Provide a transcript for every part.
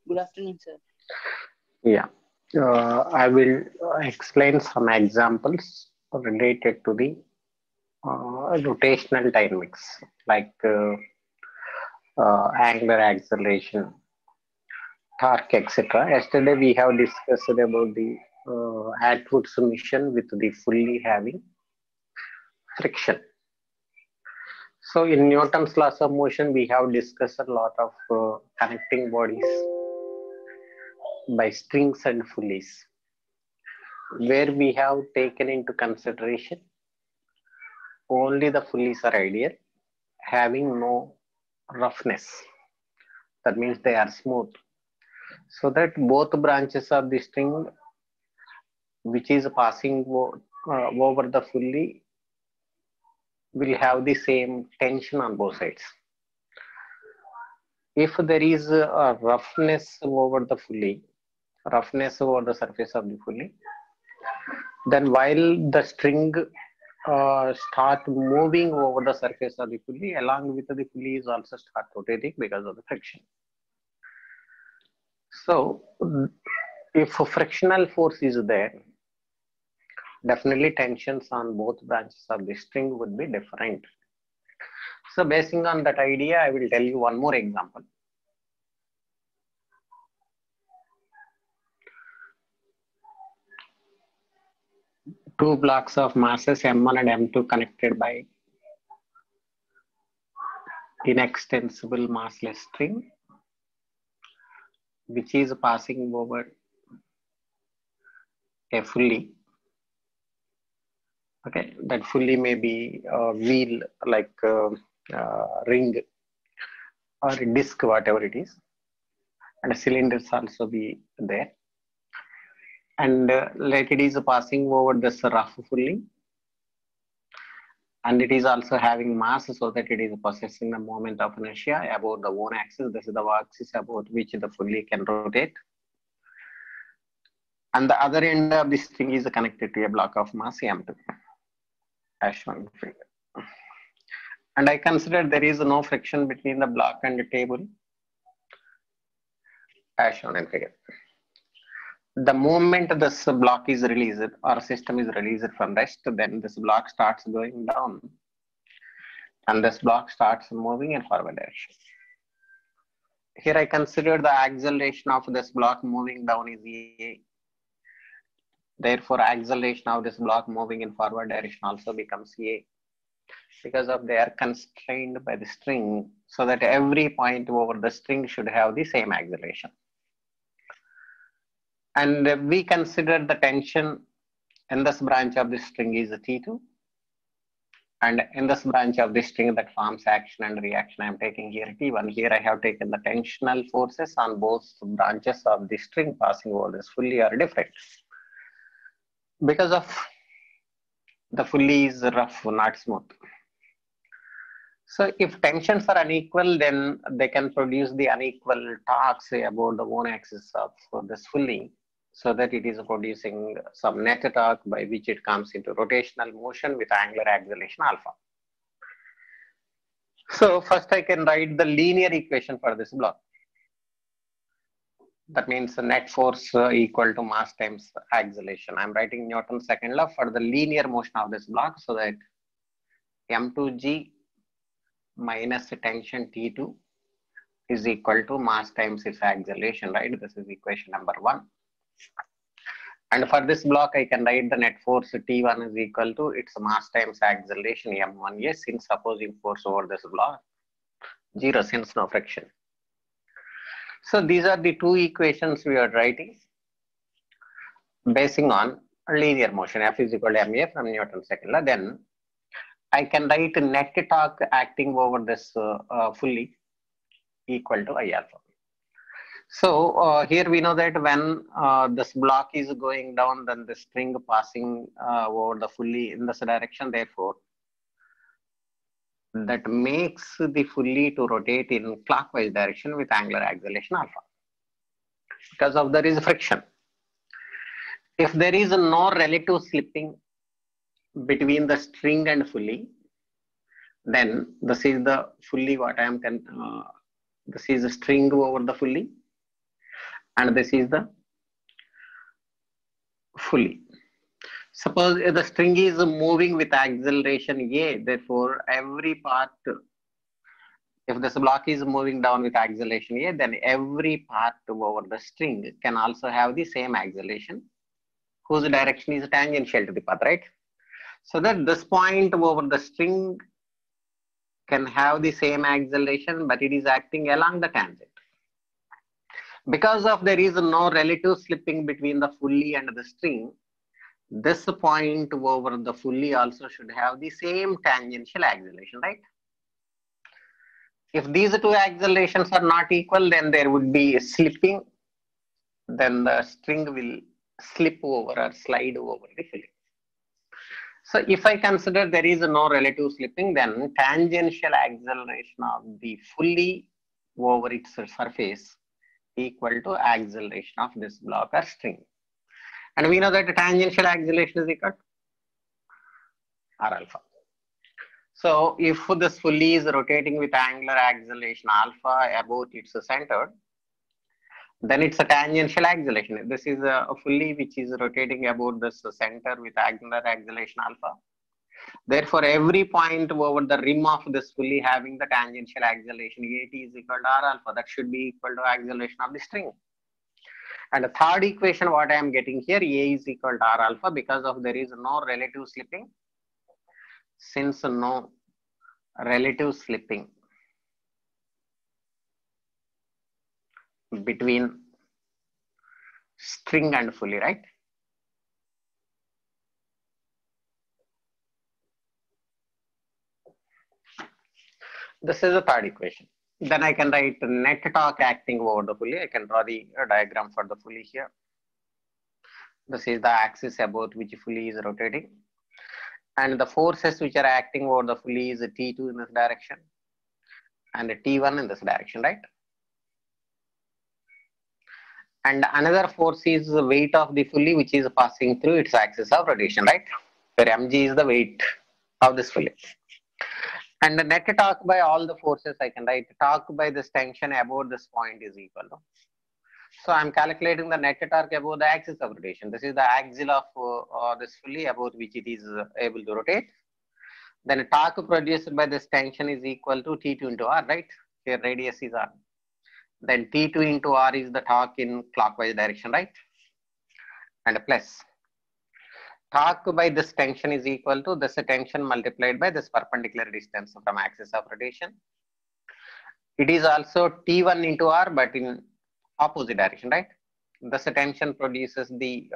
Good afternoon, sir. Yeah, I will explain some examples related to the rotational dynamics, like angular acceleration, torque, etc. Yesterday we have discussed about the Atwood's mission with the fully having friction. So in Newton's laws of motion, we have discussed a lot of connecting bodies by strings and pulleys, where we have taken into consideration only the pulleys are ideal, having no roughness. That means they are smooth. So that both branches of the string, which is passing over the pulley, will have the same tension on both sides. If there is a roughness over the pulley, roughness over the surface of the pulley, then while the string start moving over the surface of the pulley, along with the pulley is also start rotating because of the friction. So if a frictional force is there, definitely tensions on both branches of the string would be different. So basing on that idea, I will tell you one more example. Two blocks of masses M1 and M2 connected by inextensible massless string, which is passing over a pulley. Okay, that pulley may be a wheel, like ring or a disc, whatever it is, and cylinders also be there. And like it is passing over this rough pulley, and it is also having mass, so that it is possessing the moment of inertia about the own axis. This is the axis about which the pulley can rotate. And the other end of this string is connected to a block of mass M2, as shown in figure. And I consider there is no friction between the block and the table, as shown in figure. The moment this block is released or system is released from rest, then this block starts going down, and this block starts moving in forward direction. Here I consider the acceleration of this block moving down is A. Therefore, acceleration of this block moving in forward direction also becomes A, because of they are constrained by the string, so that every point over the string should have the same acceleration. And we consider the tension in this branch of the string is T2, and in this branch of the string that forms action and reaction, I am taking here T1. Here I have taken the tensional forces on both branches of the string passing over this pulley are different, because of the pulley is rough, not smooth. So if tensions are unequal, then they can produce the unequal torques about the one axis of this pulley, so that it is producing some net torque by which it comes into rotational motion with angular acceleration alpha. So first I can write the linear equation for this block. That means the net force equal to mass times acceleration. I'm writing Newton's second law for the linear motion of this block, so that M2G minus tension T2 is equal to mass times its acceleration, right? This is equation number 1. And for this block, I can write the net force T1 is equal to its mass times acceleration M1A, since opposing force over this block 0, since no friction. So these are the two equations we are writing basing on linear motion. F is equal to ma from Newton's second law. Then I can write net torque acting over this pulley equal to I alpha. So here we know that when this block is going down, then the string passing over the pulley in this direction, therefore that makes the pulley to rotate in clockwise direction with angular acceleration alpha, because of there is friction. If there is no relative slipping between the string and pulley, then this is the pulley what I am this is a string over the pulley, and this is the fully. Suppose the string is moving with acceleration a, therefore every part, if this block is moving down with acceleration a, then every part over the string can also have the same acceleration, whose direction is tangential to the path, right? So that this point over the string can have the same acceleration, but it is acting along the tangent. Because of there is no relative slipping between the fully and the string, this point over the fully also should have the same tangential acceleration, right? If these two accelerations are not equal, then there would be a slipping, then the string will slip over or slide over the fully. So if I consider there is no relative slipping, then tangential acceleration of the fully over its surface equal to acceleration of this block or string. And we know that the tangential acceleration is equal to R alpha. So if this fully is rotating with angular acceleration alpha about its center, then it's a tangential acceleration. This is a fully which is rotating about this center with angular acceleration alpha. Therefore, every point over the rim of this fully having the tangential acceleration at is equal to R alpha. That should be equal to acceleration of the string. And the third equation, what I am getting here, A is equal to R alpha, because of there is no relative slipping. Since no relative slipping between string and fully, right? This is the third equation. Then I can write net torque acting over the fully. I can draw the diagram for the fully here. This is the axis about which fully is rotating. And the forces which are acting over the fully is T2 in this direction and T1 in this direction, right? And another force is the weight of the fully which is passing through its axis of rotation, right? Where mg is the weight of this fully. And the net torque by all the forces, I can write torque by this tension about this point is equal to. So I'm calculating the net torque about the axis of rotation. This is the axle of this fully about which it is able to rotate. Then torque produced by this tension is equal to T2 into R, right? Here radius is R. Then T2 into R is the torque in clockwise direction, right? And plus torque by this tension is equal to this tension multiplied by this perpendicular distance from axis of rotation. It is also T1 into R, but in opposite direction, right? This tension produces the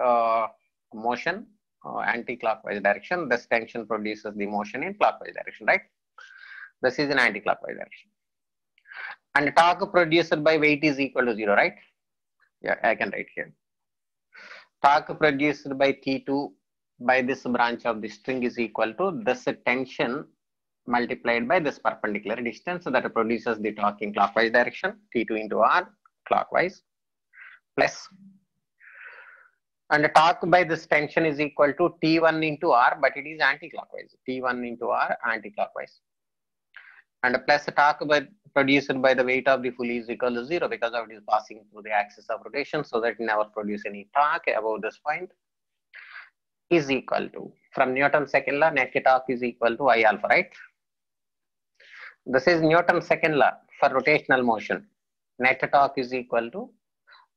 motion anti-clockwise direction. This tension produces the motion in clockwise direction, right? This is in anti-clockwise direction. And torque produced by weight is equal to 0, right? Yeah, I can write here. Torque produced by T2 by this branch of the string is equal to this tension multiplied by this perpendicular distance that produces the torque in clockwise direction, T2 into R clockwise, plus, and the torque by this tension is equal to T1 into R, but it is anti-clockwise, T1 into R anti-clockwise, and plus the torque by produced by the weight of the fully is equal to 0 because of it is passing through the axis of rotation, so that it never produce any torque above this point, is equal to, from Newton's second law, net torque is equal to I alpha, right? This is Newton's second law for rotational motion. Net torque is equal to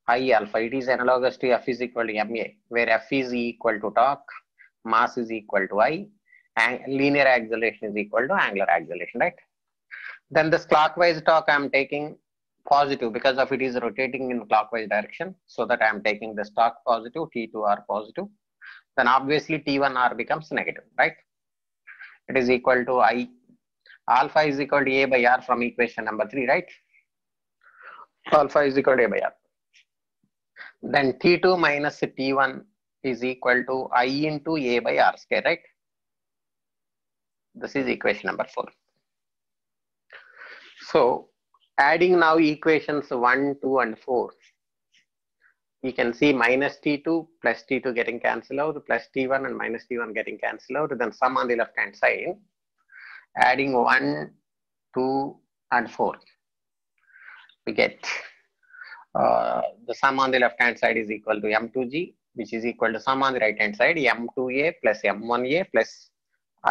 I alpha. It is analogous to F is equal to ma, where F is equal to torque, mass is equal to I, and linear acceleration is equal to angular acceleration, right? Then this clockwise torque I am taking positive because of it is rotating in clockwise direction, so that I am taking this torque positive, T2R positive. Then obviously T1R becomes negative, right? It is equal to I. Alpha is equal to A by R from equation number 3, right? Alpha is equal to A by R. Then T2 minus T1 is equal to I into A by R square, right? This is equation number 4. So adding now equations 1, 2 and 4, you can see minus T2 plus T2 getting cancelled out, plus T1 and minus T1 getting cancelled out, then sum on the left hand side, adding 1, 2 and 4, we get the sum on the left hand side is equal to m2g, which is equal to sum on the right hand side m2a plus m1a plus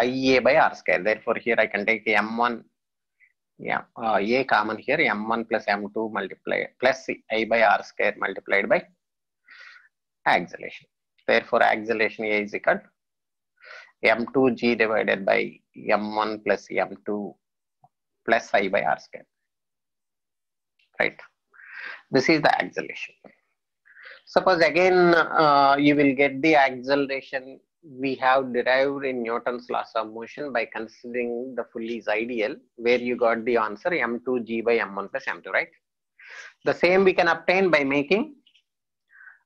ia by r square. Therefore, here I can take m1, a common here, m1 plus m2 multiplied plus I by r square multiplied by acceleration. Therefore, acceleration A is equal to m2g divided by m1 plus m2 plus I by r square. Right. This is the acceleration. Suppose again you will get the acceleration we have derived in Newton's laws of motion by considering the Fully's ideal, where you got the answer m2g by m1 plus m2, right? The same we can obtain by making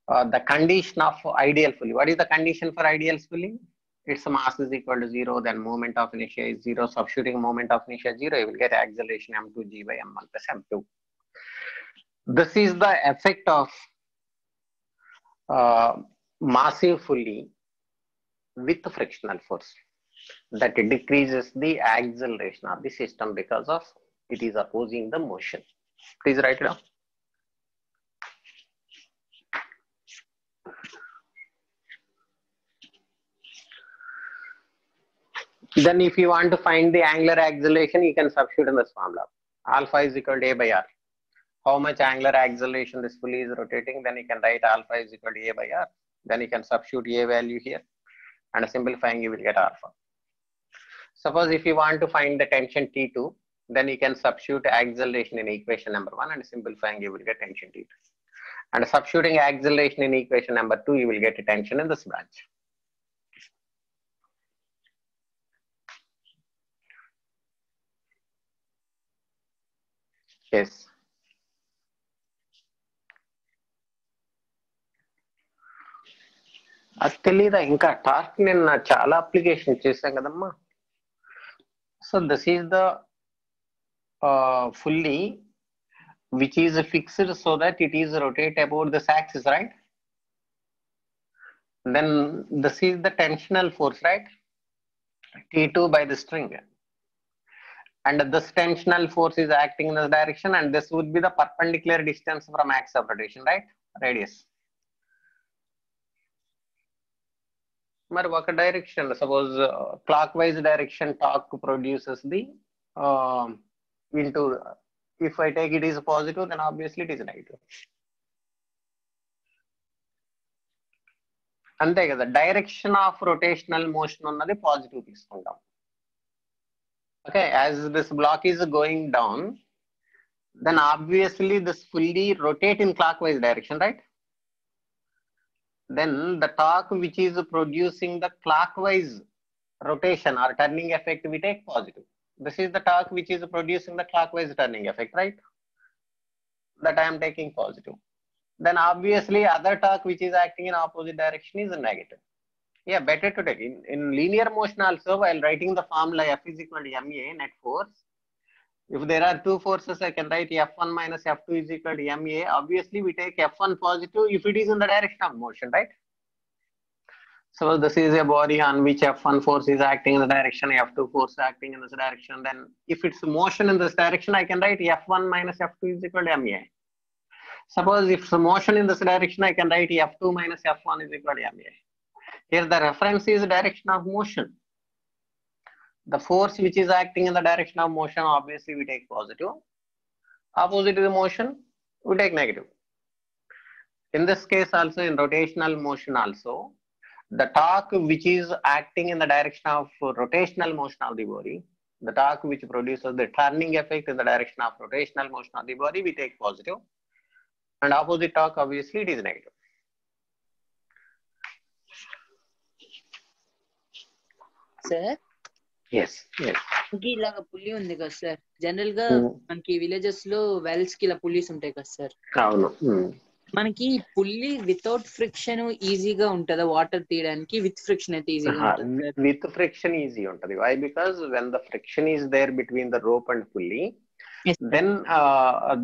the condition of ideal Fully. What is the condition for ideal Fully? Its mass is equal to 0, then moment of inertia is 0. Substituting moment of inertia 0, you will get acceleration m2g by m1 plus m2. This is the effect of massive Fully with frictional force, that it decreases the acceleration of the system because of it is opposing the motion. Please write it down. Then if you want to find the angular acceleration, you can substitute in this formula. Alpha is equal to a by r. How much angular acceleration this Fully is rotating, then you can write alpha is equal to a by r. Then you can substitute a value here, and simplifying you will get alpha. Suppose if you want to find the tension T2, then you can substitute acceleration in equation number 1, and simplifying you will get tension T2. And substituting acceleration in equation number 2, you will get a tension in this branch. Yes. అది తెలీదా ఇంకా torque నేను చాలా application చేశాం కదమ్మా. So this is the Fully which is fixed so that it is rotate about this axis, right? Then this is the tensional force, right? T2 by the string, and this tensional force is acting in this direction, and this would be the perpendicular distance from axis of rotation, right? Radius. But what direction? Suppose clockwise direction torque produces the into, if I take it is positive, then obviously it is negative. అంతే కదా, direction of rotational motion ఉన్నది positive తీసుకుంటాం. Okay, as this block is going down, then obviously this Fully rotate in clockwise direction, right? Then the torque which is producing the clockwise rotation or turning effect, we take positive. This is the torque which is producing the clockwise turning effect, right? That I am taking positive. Then obviously other torque which is acting in opposite direction is negative. Yeah, better to take in linear motion also, while writing the formula F is equal to ma net force. If there are two forces, I can write F1 minus F2 is equal to ma. Obviously we take F1 positive if it is in the direction of motion, right? So this is a body on which F1 force is acting in the direction, F2 force acting in this direction. Then if it's motion in this direction, I can write F1 minus F2 is equal to ma. Suppose if it's motion in this direction, I can write F2 minus F1 is equal to ma. Here the reference is direction of motion. The force which is acting in the direction of motion, obviously we take positive. Opposite to the motion, we take negative. In this case also, in rotational motion also, the torque which is acting in the direction of rotational motion of the body, the torque which produces the turning effect in the direction of rotational motion of the body, we take positive. And opposite torque, obviously it is negative. Sir? Yes, yes. ఇలాగ పుల్లి ఉంది కదా sir, general గా మనకి villages లో wells కి ఇలా pulleys ఉంటాయి కదా సార్. అవును. మనకి పుల్లి వితౌట్ ఫ్రిక్షన్ ఈజీగా ఉంటదా వాటర్ తీయడానికి? విత్ ఫ్రిక్షన్ అయితే ఈజీగా ఉంటుంది. విత్ ఫ్రిక్షన్ ఈజీ ఉంటది. Why? Because when the friction is there between the rope and pulley, then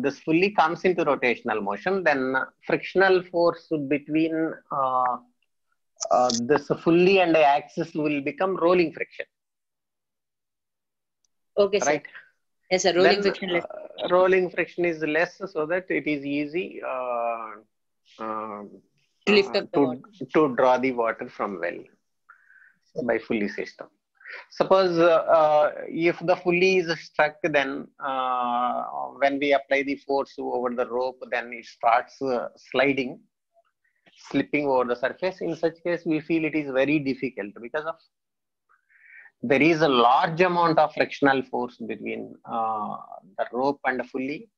this Fully comes into rotational motion, then frictional force between this Fully and the axis will become rolling friction. Okay, right? Yes, sir. Rolling friction. rolling friction is less, so that it is easy To lift up the water. to draw the water from well by pulley system. Suppose if the pulley is stuck, then when we apply the force over the rope, then it starts sliding, slipping over the surface. In such case, we feel it is very difficult because of there is a large amount of frictional force between the rope and the pulley,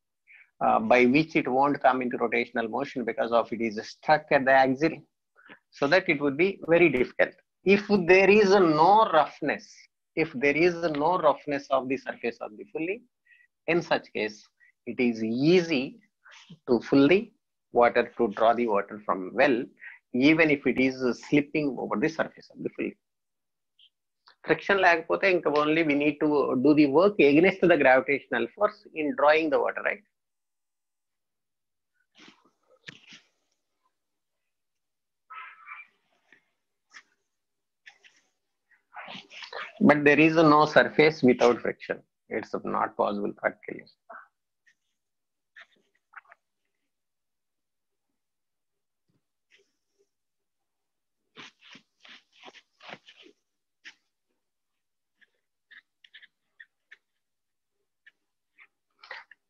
by which it won't come into rotational motion because of it is stuck at the axle, so that it would be very difficult. If there is no roughness, if there is no roughness of the surface of the pulley, in such case, it is easy to fully water to draw the water from well, even if it is slipping over the surface of the pulley. Friction లేకపోతే ఇంకా only we need to do the work against the gravitational force in drawing the water, right? But there is no surface without friction. It's not possible practically.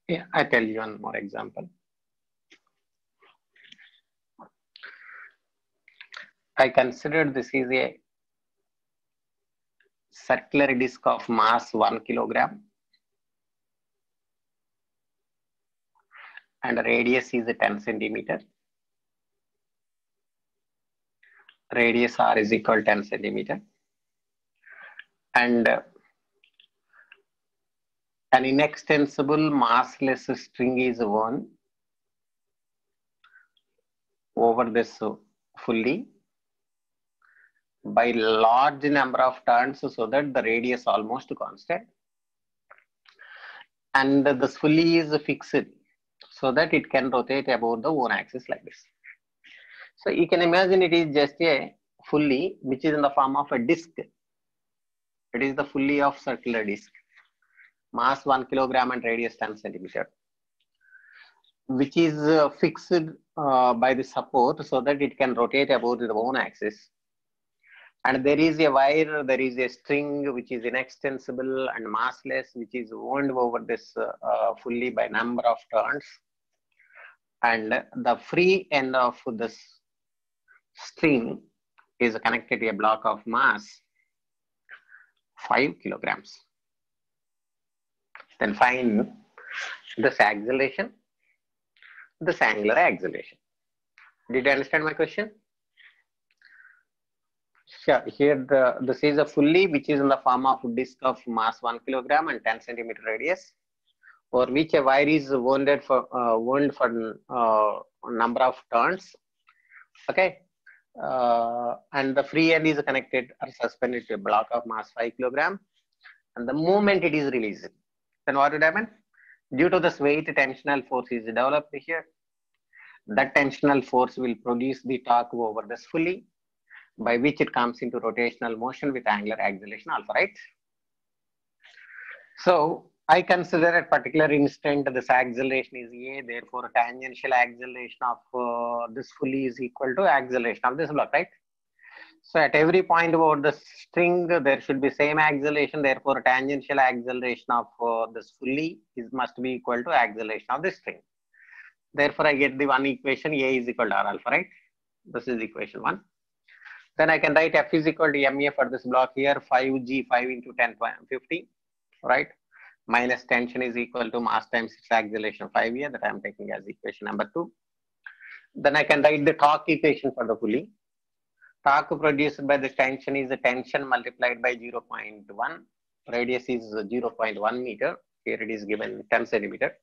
Yeah, I tell you one more example. I consider this is a circular disc of mass 1 kilogram and radius is 10 centimeter. Radius r is equal to 10 centimeter. And an inextensible massless string is wound over this pulley by large number of turns, so that the radius almost constant, and the pulley is fixed so that it can rotate about the own axis like this. So you can imagine it is just a pulley which is in the form of a disc. It is the pulley of circular disc, mass 1 kilogram and radius 10 centimeter, which is fixed by the support so that it can rotate about the own axis. And there is a wire, there is a string which is inextensible and massless, which is wound over this pulley by number of turns. And the free end of this string is connected to a block of mass 5 kilograms. Then find this acceleration, this angular acceleration. Did you understand my question? Sure. Here this is a pulley which is in the form of disc of mass 1 kilogram and 10 centimeter radius, for which a wire is wound for number of turns. Okay. And the free end is connected or suspended to a block of mass 5 kilogram, and the moment it is released, then what would happen? Due to this weight, tensional force is developed here. That tensional force will produce the torque over this pulley, by which it comes into rotational motion with angular acceleration alpha, right? So I consider at particular instant this acceleration is A, therefore tangential acceleration of this pulley is equal to acceleration of this block, right? So at every point over the string, there should be same acceleration, therefore tangential acceleration of this pulley must be equal to acceleration of this string. Therefore I get the one equation, A is equal to R alpha, right? This is equation 1. Then I can write F is equal to MA for this block here, 5G, 5 into 1050, right? Minus tension is equal to mass times its acceleration 5 here, that I am taking as equation number 2. Then I can write the torque equation for the pulley. Torque produced by the tension is the tension multiplied by 0.1. Radius is 0.1 meter. Here it is given 10 centimeter.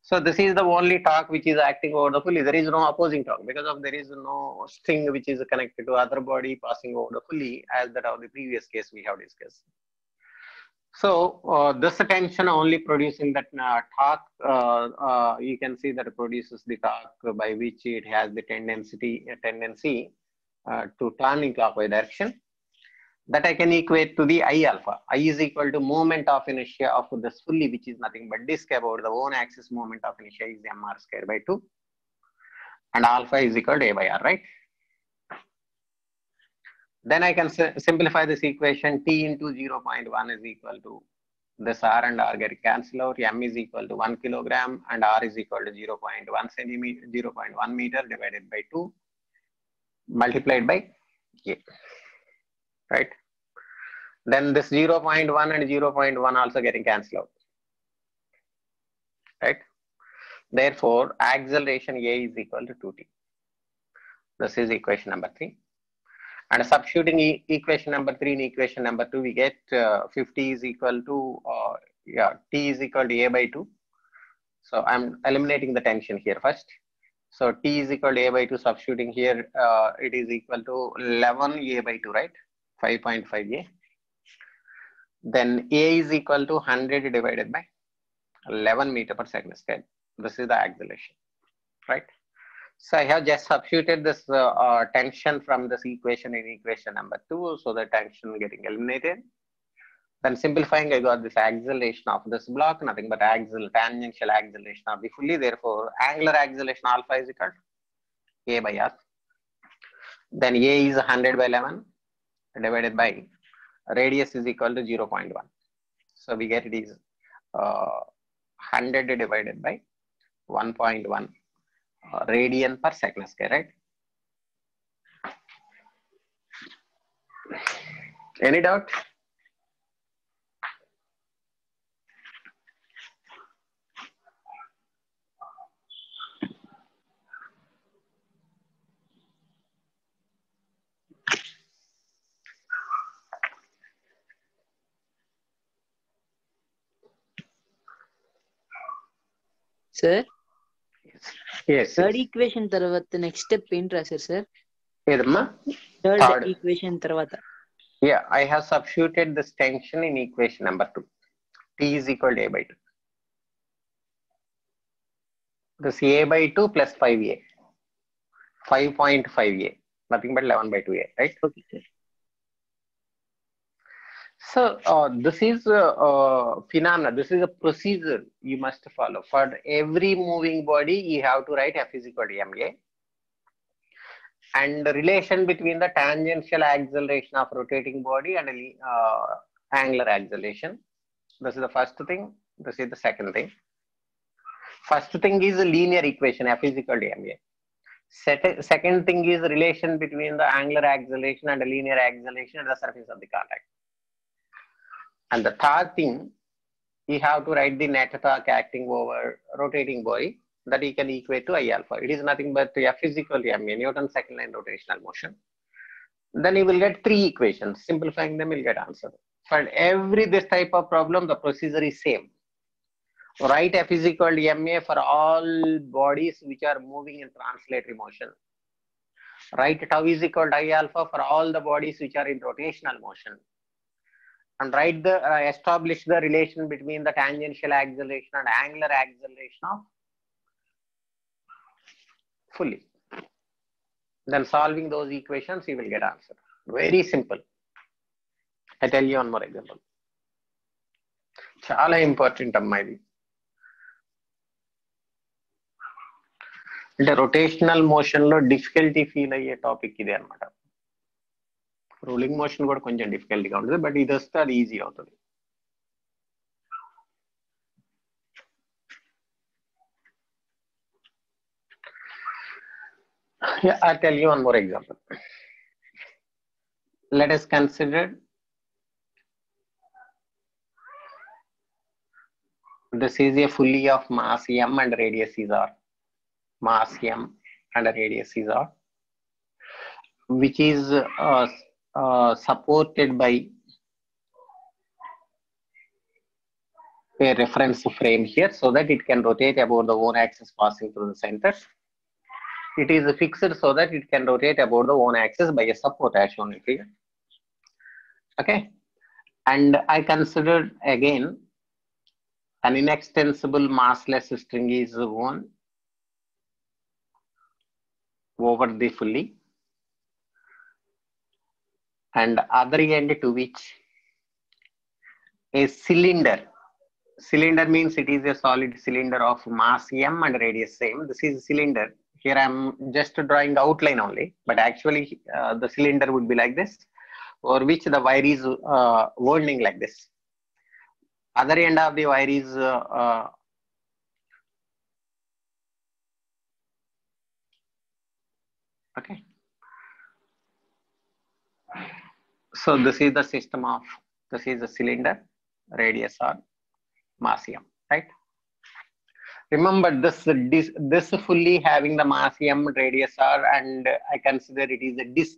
So this is the only torque which is acting over the pulley. There is no opposing torque because of there is no string which is connected to other body passing over the pulley, as that of the previous case we have discussed. So this tension only producing that torque, you can see that it produces the torque by which it has the tendency to turn in clockwise direction. that I can equate to the I alpha. I is equal to moment of inertia of this fully, which is nothing but disk about the own axis moment of inertia is mr square by 2. And alpha is equal to A by R, right? Then I can simplify this equation. T into 0.1 is equal to this R and R get cancelled out. M is equal to 1 kilogram and R is equal to 0.1 centimeter, 0.1 meter divided by 2 multiplied by A, right? Then this 0.1 and 0.1 also getting cancelled out, right? Therefore, acceleration A is equal to 2T. This is equation number 3. And substituting equation number 3 in equation number 2, we get 50 is equal to, T is equal to A by 2. So I'm eliminating the tension here first. So T is equal to A by 2, substituting here, it is equal to 11 A by 2, right? 5.5 A. Then A is equal to 100 divided by 11 meter per second square. This is the acceleration, right? So I have just substituted this tension from this equation in equation number 2. So the tension getting eliminated. Then simplifying, I got this acceleration of this block, nothing but tangential acceleration of the fully. Therefore, angular acceleration alpha is equal to A by R. Then A is 100 by 11 divided by radius is equal to 0.1. So we get it is 100 divided by 1.1 radian per second square, right? Any doubt? Sir? Yes. Third equation tarvata next step ఏంట్రా sir? Third equation tarvata. Yeah, I have substituted this tension in equation number 2. T is equal to A by 2. This A by 2 plus 5A. 5.5A. Nothing but 11 by 2A, right? Okay, sir. So this is a phenomena. This is a procedure you must follow. For every moving body, you have to write F is equal to ma. And the relation between the tangential acceleration of rotating body and angular acceleration. This is the first thing. This is the second thing. First thing is a linear equation, F is equal to ma. Second thing is the relation between the angular acceleration and the linear acceleration at the surface of the contact. And the third thing, you have to write the net torque acting over rotating body that you can equate to I alpha. It is nothing but F is equal to ma, Newton's second line rotational motion. Then you will get 3 equations. Simplifying them, you'll get answer. For every this type of problem, the procedure is same. Write F is equal to ma for all bodies which are moving in translatory motion. Write tau is equal to I alpha for all the bodies which are in rotational motion. And write the establish the relation between the tangential acceleration and angular acceleration of fully. Then solving those equations, you will get answer. Very simple. I tell you one more example. Chala important ammaidi. The rotational motion lo difficulty feel ayye topic ide anamata. Rolling motion kuda konచెం difficulty ga untadi, but idaste adi easy avutadi. Yeah, I'll tell you one more example. Let us consider this is a fully of mass m and radius is r. Mass m and radius is r, which is supported by a reference frame here so that it can rotate about the own axis passing through the center. It is fixed so that it can rotate about the own axis by a support as shown in figure. Okay. And I considered again an inextensible massless string is wound over the fully. and other end to which a cylinder. Cylinder means it is a solid cylinder of mass m and radius same. This is cylinder. Here I'm just drawing outline only, but actually the cylinder would be like this, or which the wire is winding like this. Other end of the wire is okay. So this is the system of, this is the cylinder, radius or mass m, right? Remember this fully having the mass m, radius r, and I consider it is a disk,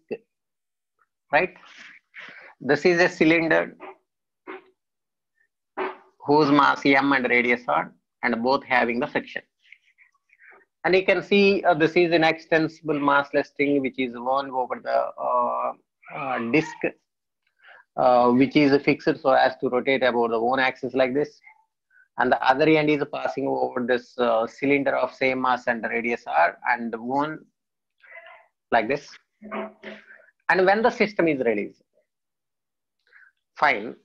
right? This is a cylinder whose mass m and radius r, and both having the friction. And you can see this is an extensible massless string which is wound over the disk, which is fixed so as to rotate about the own axis like this. And the other end is passing over this cylinder of same mass and radius r, and wound like this. And when the system is released, find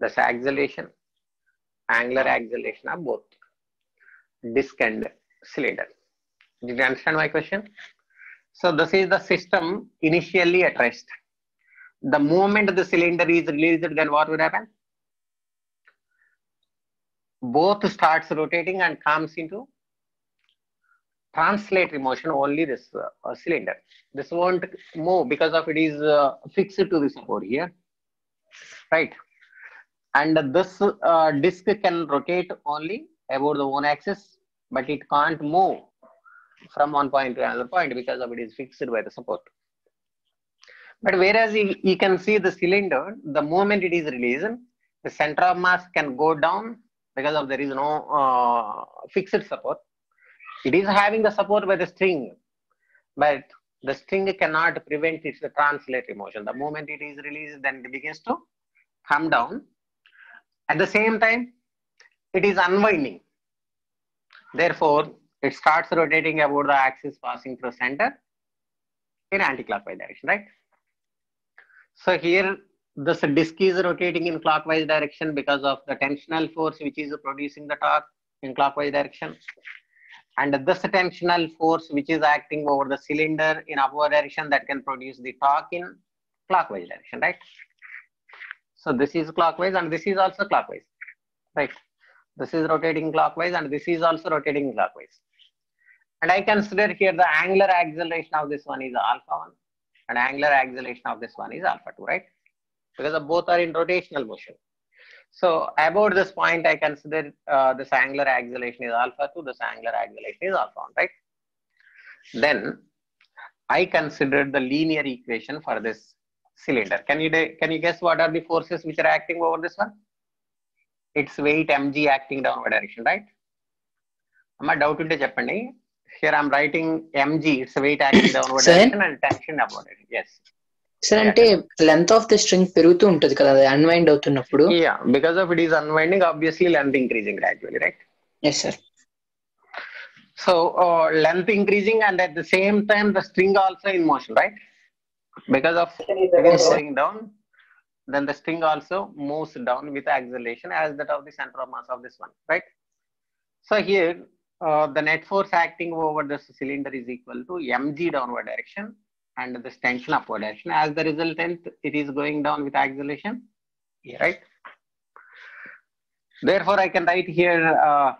this acceleration, angular acceleration of both disk and cylinder. Did you understand my question? So this is the system initially at rest. The moment the cylinder is released, then what will happen? Both starts rotating and comes into translatory motion, only this cylinder. This won't move because of it is fixed to the support here, right? And this disk can rotate only about the one axis, but it can't move from one point to another point because of it is fixed by the support. But whereas you can see the cylinder, the moment it is released, the center of mass can go down because of there is no fixed support. It is having the support by the string, but the string cannot prevent its translatory motion. The moment it is released, then it begins to come down. At the same time, it is unwinding. Therefore, it starts rotating about the axis passing through center in anti-clockwise direction, right? So here, this disk is rotating in clockwise direction because of the tensional force which is producing the torque in clockwise direction. And this tensional force which is acting over the cylinder in upward direction, that can produce the torque in clockwise direction, right? So this is clockwise and this is also clockwise, right? This is rotating clockwise and this is also rotating clockwise. And I consider here the angular acceleration of this one is alpha 1 and angular acceleration of this one is alpha 2, right? Because of both are in rotational motion. So about this point, I consider this angular acceleration is alpha 2, this angular acceleration is alpha 1, right? Then I considered the linear equation for this cylinder. Can you guess what are the forces which are acting over this one? It's weight mg acting downward direction, right? Amma doubt unte cheppandi. Here I'm writing mg, it's weight acting downward direction and tension upward direction. Yes. Sir, అంటే length of the string పెరుగుతూ ఉంటది కదా, అది unwind అవుతున్నప్పుడు. Yeah, because of it is unwinding, obviously length increasing gradually, right? Yes, sir. So length increasing and at the same time the string also in motion, right? Because of it is going down, then the string also moves down with acceleration as that of the center of mass of this one, right? So here the net force acting over this cylinder is equal to mg downward direction and this tension upward direction. As the resultant, it is going down with acceleration, right? Therefore, I can write here,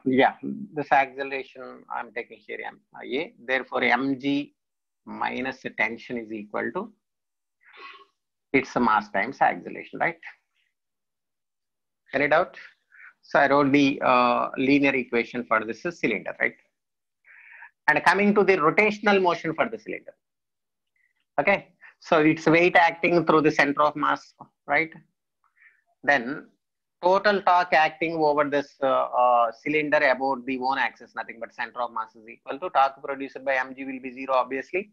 yeah, this acceleration I'm taking here A. Therefore, mg minus the tension is equal to its mass times acceleration, right? Any doubt? So I wrote the linear equation for this cylinder, right? And coming to the rotational motion for the cylinder. Okay, so it's weight acting through the center of mass, right? Then total torque acting over this cylinder about the one axis, nothing but center of mass is equal to torque produced by mg will be 0, obviously.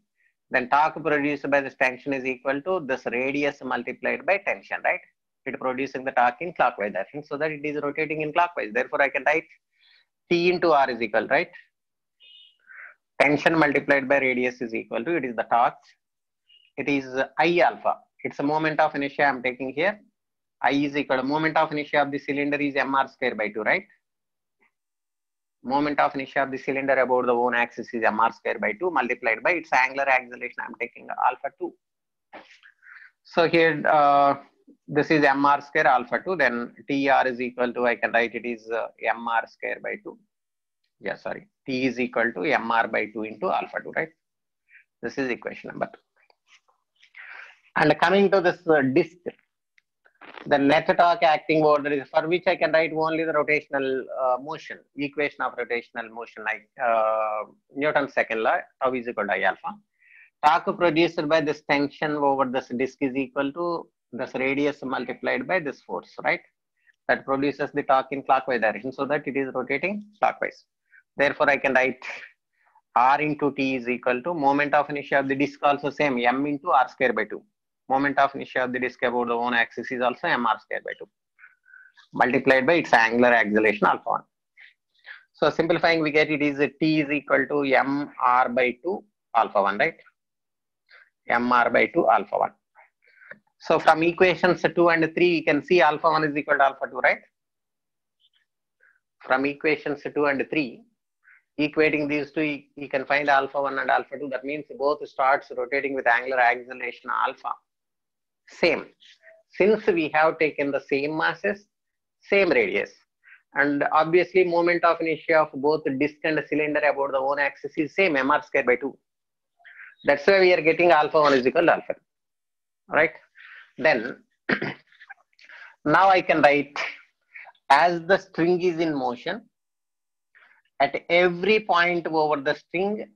Then torque produced by this tension is equal to this radius multiplied by tension, right? It producing the torque in clockwise direction, so that it is rotating in clockwise. Therefore, I can write T into R is equal, right? Tension multiplied by radius is equal to, it is the torque. It is I alpha. It's a moment of inertia I'm taking here. I is equal to moment of inertia of the cylinder is mr square by 2, right? Moment of inertia of the cylinder about the own axis is mr square by 2 multiplied by its angular acceleration. I'm taking alpha 2. So here, this is mr square alpha 2. Then tr is equal to, I can write it is mr square by 2. Yeah, sorry. T is equal to mr by 2 into alpha 2, right? This is equation number 2. And coming to this disk, the net torque acting over is for which I can write only the rotational motion, equation of rotational motion, like Newton's second law, tau is equal to I alpha. Torque produced by this tension over this disk is equal to this radius multiplied by this force, right? That produces the torque in clockwise direction so that it is rotating clockwise. Therefore, I can write R into T is equal to moment of inertia of the disk also same, m into r square by 2. Moment of inertia of the disk about the own axis is also mr square by 2 multiplied by its angular acceleration alpha 1. So simplifying, we get it is T is equal to mr by 2 alpha 1, right? Mr by 2 alpha 1. So from equations 2 and 3, you can see alpha 1 is equal to alpha 2, right? From equations 2 and 3, equating these two, you can find alpha 1 and alpha 2. That means both starts rotating with angular acceleration alpha. Same. Since we have taken the same masses, same radius, and obviously moment of inertia of both disk and cylinder about the own axis is same, mr square by 2. That's why we are getting alpha 1 is equal to alpha 2. Right? Then, now I can write, as the string is in motion, at every point over the string,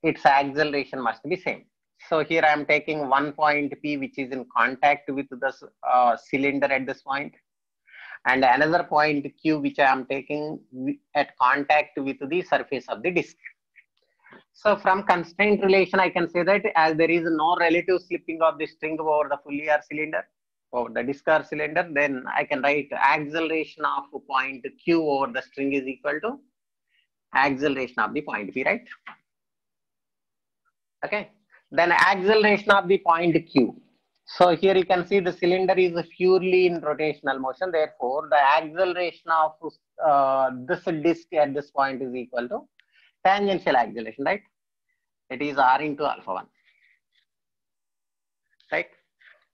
its acceleration must be same. So here I am taking one point P, which is in contact with the cylinder at this point, and another point Q, which I am taking at contact with the surface of the disk. So from constraint relation, I can say that as there is no relative slipping of the string over the full air cylinder, over the disk or cylinder, then I can write acceleration of point Q over the string is equal to acceleration of the point P, right? Okay. Then acceleration of the point Q. So here you can see the cylinder is purely in rotational motion. Therefore, the acceleration of this disk at this point is equal to tangential acceleration, right? It is r into alpha 1, right?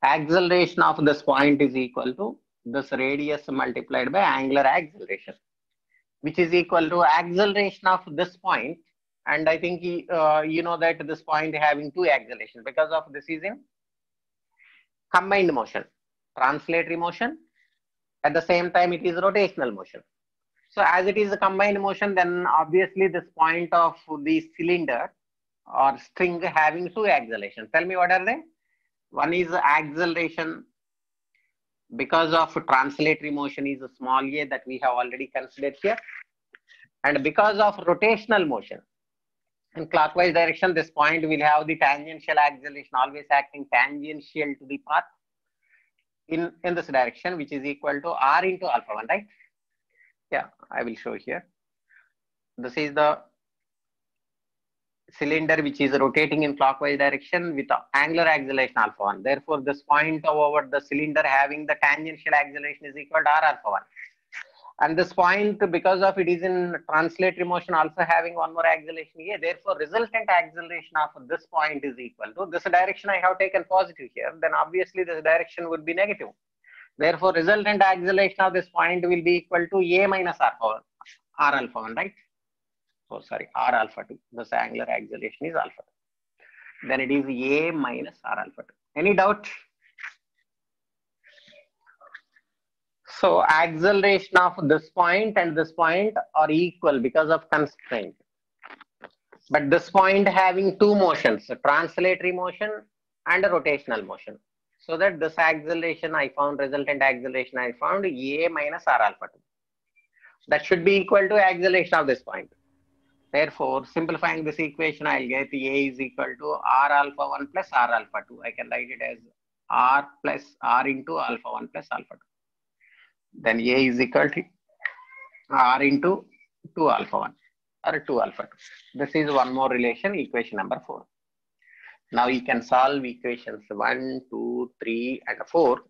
Acceleration of this point is equal to this radius multiplied by angular acceleration, which is equal to acceleration of this point. And I think you know that this point having two accelerations because of this is in combined motion, translatory motion. At the same time, it is rotational motion. So as it is a combined motion, then obviously this point of the cylinder or string having two accelerations. Tell me what are they? One is acceleration because of translatory motion is a small a that we have already considered here. And because of rotational motion, in clockwise direction, this point will have the tangential acceleration always acting tangential to the path in this direction, which is equal to r into alpha 1, right? Yeah, I will show here. This is the cylinder which is rotating in clockwise direction with angular acceleration alpha 1. Therefore, this point over the cylinder having the tangential acceleration is equal to r alpha 1. And this point, because of it is in translatory motion, also having one more acceleration here. Therefore, resultant acceleration of this point is equal to this direction. I have taken positive here. Then obviously this direction would be negative. Therefore, resultant acceleration of this point will be equal to a minus r alpha 1, right? Oh, sorry, r alpha 2. This angular acceleration is alpha 2. Then it is a minus r alpha 2. Any doubt? So acceleration of this point and this point are equal because of constraint. But this point having two motions, a translatory motion and a rotational motion. So that this acceleration I found, resultant acceleration I found a minus r alpha 2. That should be equal to acceleration of this point. Therefore, simplifying this equation, I'll get a is equal to r alpha 1 plus r alpha 2. I can write it as r plus r into alpha 1 plus alpha 2. Then a is equal to r into 2 alpha 1 or 2 alpha 2. This is one more relation, equation number 4. Now you can solve equations 1, 2, 3, and 4,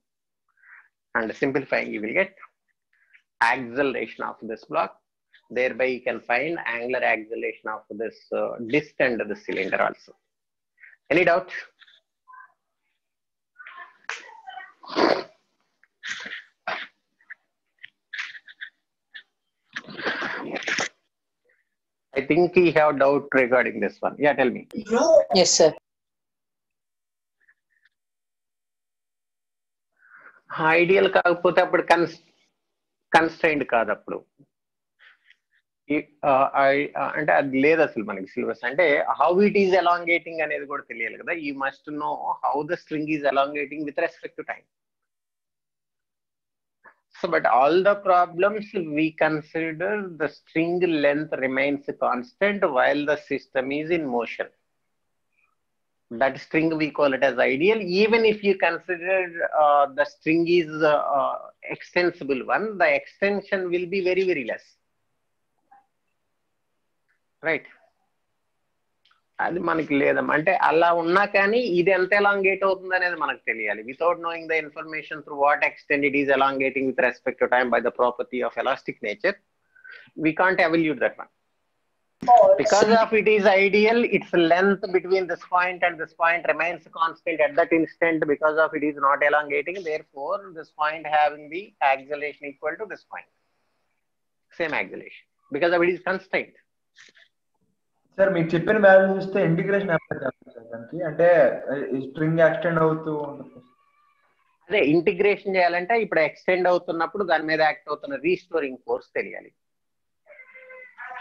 and simplifying you will get acceleration of this block. Thereby you can find angular acceleration of this disc and the cylinder also. Any doubt? I think we have doubt regarding this one. Yeah, tell me. Yes, sir. Ideal కాకపోతే అప్పుడు constrained కాదు అప్పుడు. అంటే అది లేదు అసలు మనకి syllabus. అంటే హౌ ఇట్ ఈస్ ఎలాంగేటింగ్ అనేది కూడా తెలియాలి కదా. You must know how the string is elongating with respect to time. So, but all the problems we consider the string length remains constant while the system is in motion. That string we call it as ideal. Even if you consider the string is extensible one, the extension will be very, very less. Right? అది మనకి లేదమ్మా. అంటే అలా ఉన్నా కానీ ఇది ఎంత elongate అవుతుంది అనేది మనకు తెలియాలి. Without knowing the information through what extent it is elongating with respect to time by the property of elastic nature, we can't evaluate that one. Because of it is ideal, its length between this point and this point remains constant at that instant because of it is not elongating. Therefore, this point having the acceleration equal to this point. Same acceleration. Because of it is constant. Sir మీకు చెప్పిన value చూస్తే integration దానికి అంటే string extend అవుతూ ఉంటుంది. అదే integration చేయాలంటే ఇప్పుడు ఎక్స్టెండ్ అవుతున్నప్పుడు దాని మీద యాక్ట్ అవుతున్న రీస్టోరింగ్ ఫోర్స్ తెలియాలి.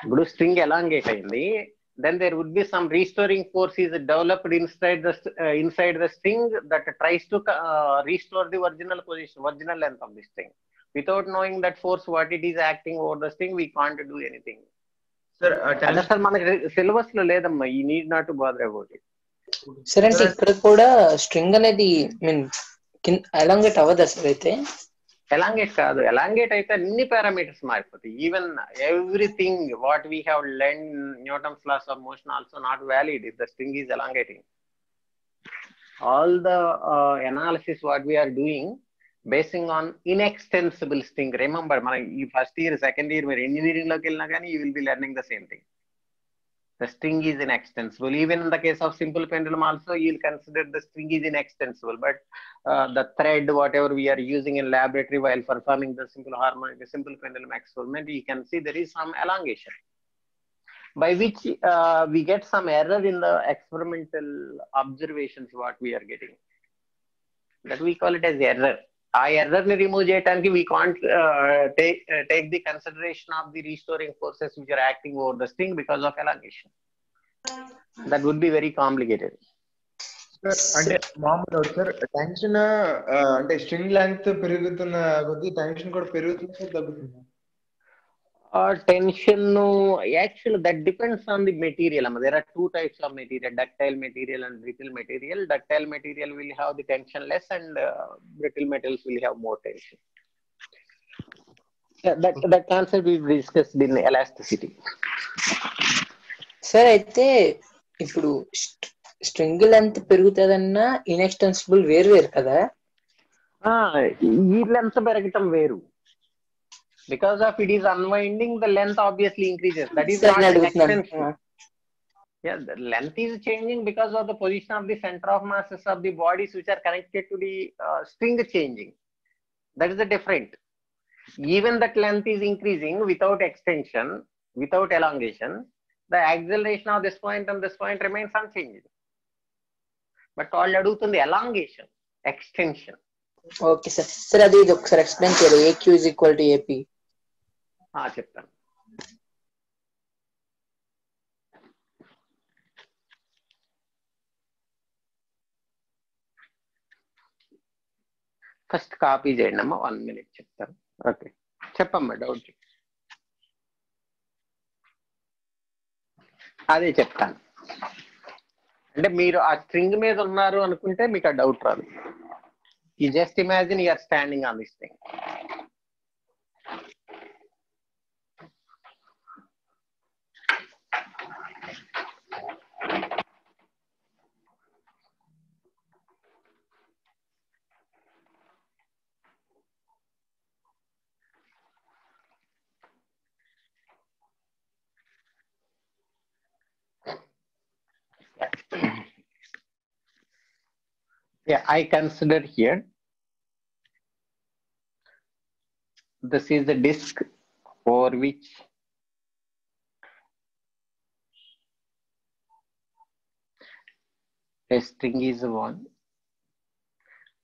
ఇప్పుడు స్ట్రింగ్ ఎలాంగేట్ అయింది, then there would be some restoring force is developed inside the string that tries to restore the original position, original length of the string. Without knowing that force, what it is acting over the string, we can't do anything. Sir మనకి syllabus లో లేదమ్మా. ఈ need not to bother about it. Sir అంటే ఇక్కడ కూడా string అనేది mean elongate అవ్వదా sir? అయితే ఎలాంగేట్ కాదు. ఎలాంగేట్ అయితే అన్ని పారామీటర్స్ మారిపోతాయి. Even everything what we have learn Newton's laws of motion also not valid if the string is elongating. All the analysis what we're doing basing on inextensible string. Remember, మన ఈ first year second year మీరు engineering లోకి వెళ్ళినా కానీ you will be learning the same thing. The string is inextensible. Even in the case of simple pendulum also, you'll consider the string is inextensible. But the thread, whatever we are using in laboratory while performing the simple harmonic, the simple pendulum experiment, you can see there is some elongation, by which we get some error in the experimental observations what we are getting. That we call it as error. ఆ error ని remove చేయడానికి we can't take the consideration of the restoring forces which are acting over the string because of elongation. That would be very complicated. అంటే మామూలు sir tension అంటే string length పెరుగుతున్న కొద్ది tension కూడా పెరుగుతుంది తగ్గుతుంది. Tension, actually that depends on the material. There are two types of material, ductile material and brittle material. Ductile material will have the tension less and brittle metals will have more tension. That concept we discussed in elasticity. Sir అయితే ఇప్పుడు string length పెరుగుతుందన్నా ఇన్ఎక్స్టెన్సిబుల్ వేరు వేరు కదా? ఈ length పెరగటం వేరు. Because of it is unwinding, the length obviously increases. That is not an extension. Yeah, the length is changing because of the position of the center of masses of the bodies which are connected to the string changing. That is the different. Even that length is increasing without extension, without elongation. The acceleration of this point and this point remains unchanged. But all adugutundi elongation, extension. Okay sir. Sir అది ఒకసారి explain చేయాలి. AQ is equal to AP. చెప్తాను. First copy చేయండి అమ్మా. 1 minute చెప్తాను. Okay చెప్పమ్మా, doubt. అదే చెప్తాను. అంటే మీరు ఆ స్ట్రింగ్ మీద ఉన్నారు అనుకుంటే మీకు ఆ డౌట్ రాదు. You just imagine you are standing on this thing. Yeah, I consider here this is the disk over which a string is one,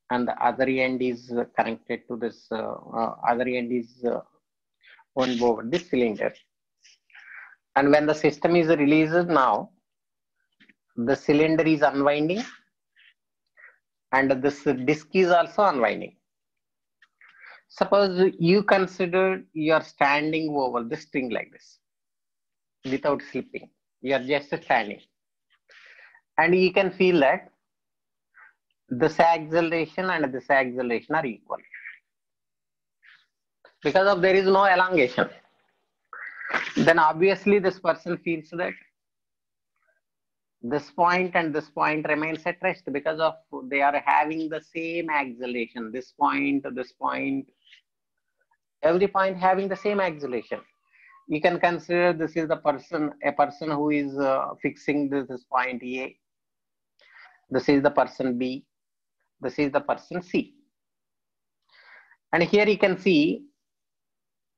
and the other end is connected to this other end is on board this cylinder. And when the system is released now, the cylinder is unwinding and this disk is also unwinding. Suppose you consider you are standing over the string like this without slipping. You are just standing. And you can feel that this acceleration and this acceleration are equal. Because of there is no elongation. Then obviously this person feels that this point and this point remains at rest because of they are having the same acceleration. This point, every point having the same acceleration. You can consider this is the person, a person who is fixing this point A. This is the person B. This is the person C. And here you can see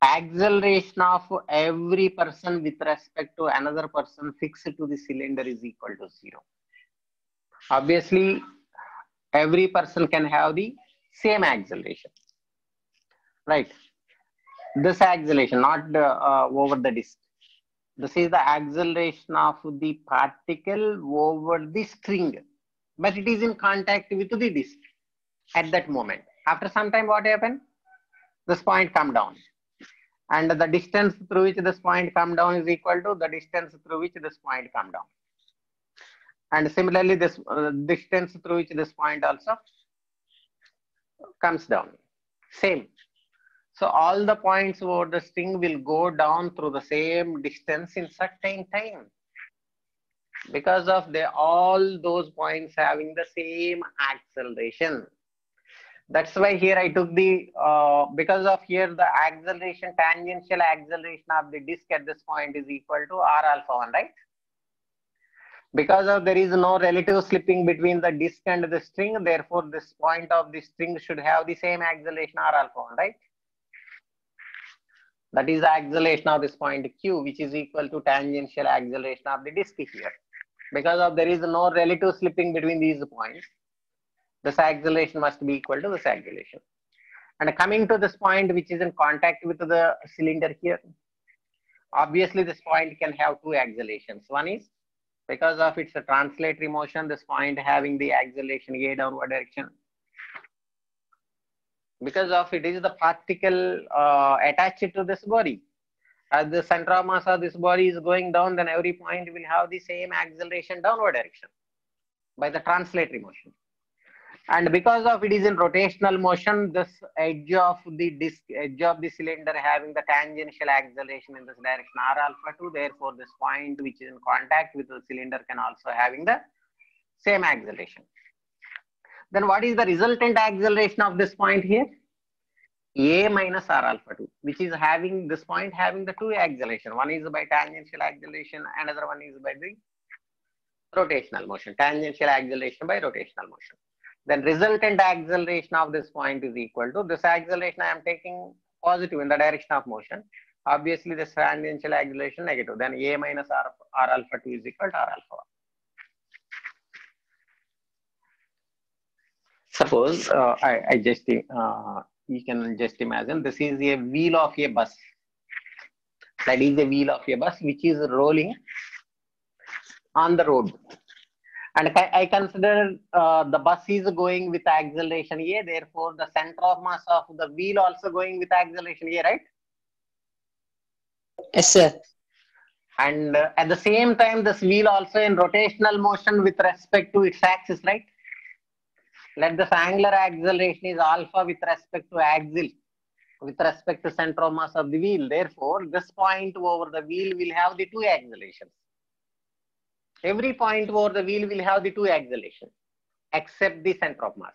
acceleration of every person with respect to another person fixed to the cylinder is equal to 0. Obviously, every person can have the same acceleration, right? This acceleration, not over the disk. This is the acceleration of the particle over the string, but it is in contact with the disk at that moment. After some time, what happened? This point come down. And the distance through which this point come down is equal to the distance through which this point come down. And similarly, this distance through which this point also comes down. Same. So all the points over the string will go down through the same distance in certain time. Because of all those points having the same acceleration. That's why here I took the, because of here the acceleration, tangential acceleration of the disk at this point is equal to R alpha 1, right? Because of there is no relative slipping between the disk and the string, therefore this point of the string should have the same acceleration R alpha 1, right? That is the acceleration of this point Q, which is equal to tangential acceleration of the disk here. Because of there is no relative slipping between these points, this acceleration must be equal to this acceleration. And coming to this point which is in contact with the cylinder here, obviously this point can have two accelerations. One is because of its translatory motion, this point having the acceleration A downward direction. Because of it is the particle attached to this body. As the center of mass of this body is going down, then every point will have the same acceleration downward direction by the translatory motion. And because of it is in rotational motion, this edge of the disk, edge of the cylinder having the tangential acceleration in this direction R alpha 2, therefore this point which is in contact with the cylinder can also having the same acceleration. Then what is the resultant acceleration of this point here? A minus R alpha 2, which is having this point having the two acceleration. One is by tangential acceleration, another one is by the rotational motion, tangential acceleration by rotational motion. Then resultant acceleration of this point is equal to this acceleration I am taking positive in the direction of motion. Obviously this tangential acceleration negative. Then A minus R alpha 2 is equal to R alpha 1. Suppose I just you can just imagine this is a wheel of a bus. That is the wheel of a bus which is rolling on the road. And I consider the bus is going with acceleration A, therefore the center of mass of the wheel also going with acceleration A, right? Yes, sir. And at the same time, this wheel also in rotational motion with respect to its axis, right? Let this angular acceleration is alpha with respect to axle, with respect to center of mass of the wheel. Therefore, this point over the wheel will have the two accelerations. Every point over the wheel will have the two accelerations, except the center of mass.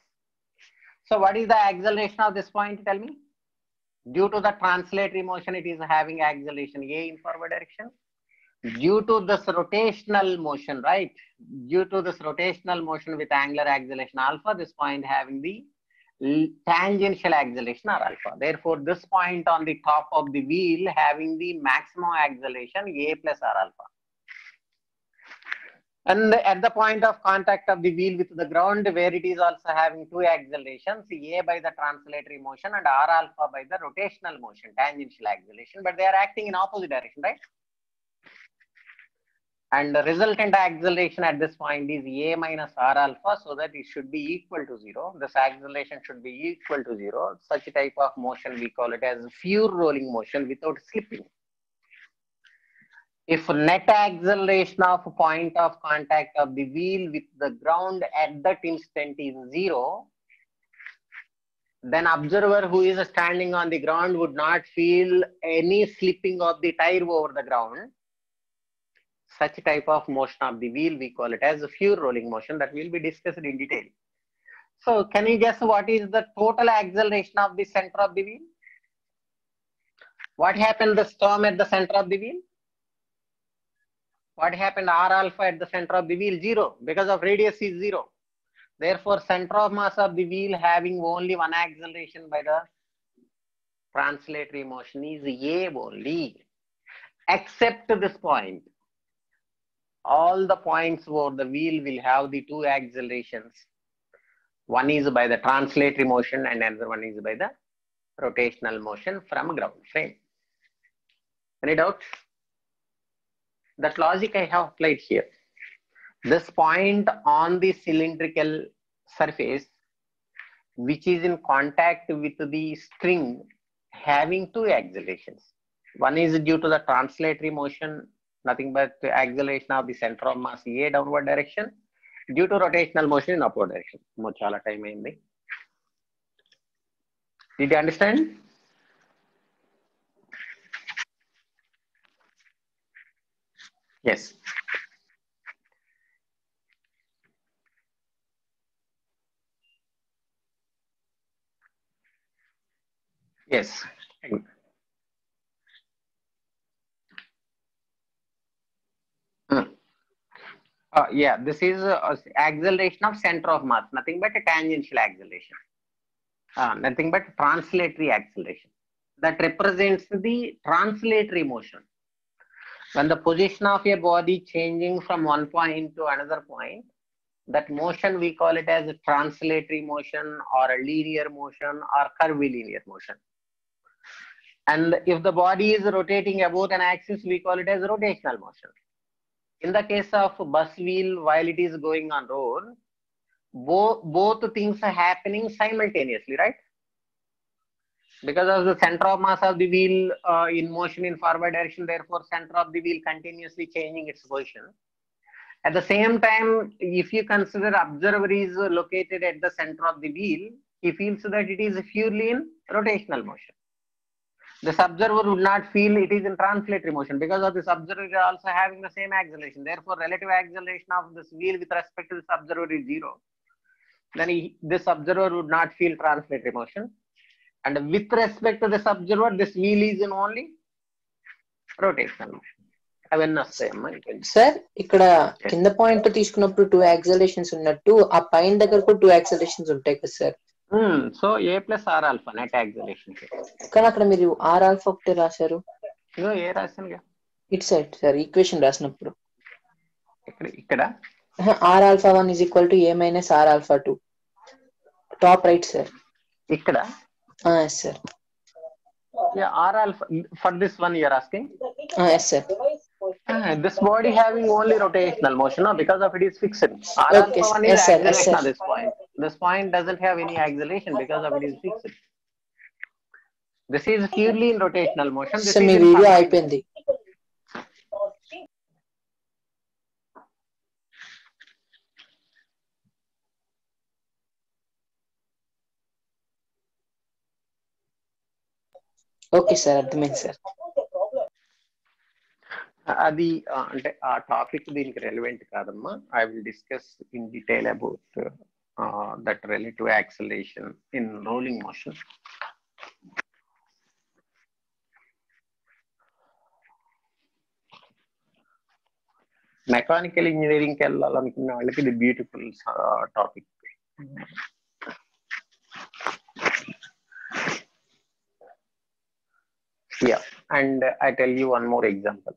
So what is the acceleration of this point? Tell me. Due to the translatory motion, it is having acceleration A in forward direction. due to this rotational motion, right? Due to this rotational motion with angular acceleration alpha, this point having the tangential acceleration r alpha. Therefore, this point on the top of the wheel having the maximum acceleration a plus r alpha. And at the point of contact of the wheel with the ground, where it is also having two accelerations, a by the translatory motion and r alpha by the rotational motion, tangential acceleration, but they are acting in opposite direction, right? And the resultant acceleration at this point is a minus r alpha, so that it should be equal to 0. This acceleration should be equal to 0. Such a type of motion we call it as pure rolling motion without slipping. If net acceleration of point of contact of the wheel with the ground at that instant is 0, then observer who is standing on the ground would not feel any slipping of the tire over the ground. Such type of motion of the wheel we call it as a pure rolling motion, that will be discussed in detail. So can you guess what is the total acceleration of the center of the wheel? What happened the storm at the center of the wheel? What happened r alpha at the center of the wheel? 0, because of radius is 0. Therefore, center of mass of the wheel having only one acceleration by the translatory motion is a only, except this point. All the points over the wheel will have the two accelerations. One is by the translatory motion and another one is by the rotational motion from ground frame. Any doubt? That logic I have applied here. This point on the cylindrical surface, which is in contact with the string, having two accelerations. One is due to the translatory motion, nothing but the acceleration of the center of mass a downward direction, due to rotational motion in upward direction. Chala time ayindi. Did you understand? Yes. Yes. Yeah, this is acceleration of center of mass, nothing but a tangential acceleration. Nothing but translatory acceleration. That represents the translatory motion. When the position of a body changing from one point to another point, that motion we call it as a translatory motion or a linear motion or curvilinear motion. And if the body is rotating about an axis, we call it as rotational motion. In the case of bus wheel, while it is going on road, both things are happening simultaneously, right? Because of the center of mass of the wheel in motion in forward direction, therefore center of the wheel continuously changing its position. At the same time, if you consider observer is located at the center of the wheel, he feels that it is purely in rotational motion. This observer would not feel it is in translatory motion, because of this observer is also having the same acceleration. Therefore, relative acceleration of this wheel with respect to this observer is 0. Then this observer would not feel translatory motion. And with respect to this observer, this wheel is in only rotational motion. Sir ఇక్కడ కింద point తీసుకున్నప్పుడు 2 accelerations ఉన్నట్టు ఆ పైన దగ్గర కూడా 2 accelerations ఉంటాయి కదా sir. So a plus r alpha net acceleration. కానీ అక్కడ మీరు r alpha ఒకటే రాశారు. ఏ రాశాను? ఇట్ సైడ్ సార్ ఈక్వేషన్ రాసినప్పుడు ఇక్కడ r alpha 1 is equal to a minus r alpha 2. Top right sir. ఇక్కడ yes sir. Yeah, r alpha for this one you are asking? Yes sir. This body having only rotational motion, no? Because of it is fixed. R okay, alpha 1 is acceleration at this point. This point doesn't have any acceleration because of it is fixed. This is purely in rotational motion. This is video అయిపోయింది. Okay sir, అర్థమైంది sir. అది అంటే ఆ topic దీనికి relevant కాదమ్మా. I will discuss in detail about that relative acceleration in rolling motion. Mechanical ఇంజనీరింగ్కి వెళ్ళాలనుకునే వాళ్ళకి ఇది beautiful topic. Yeah, and I tell you one more example.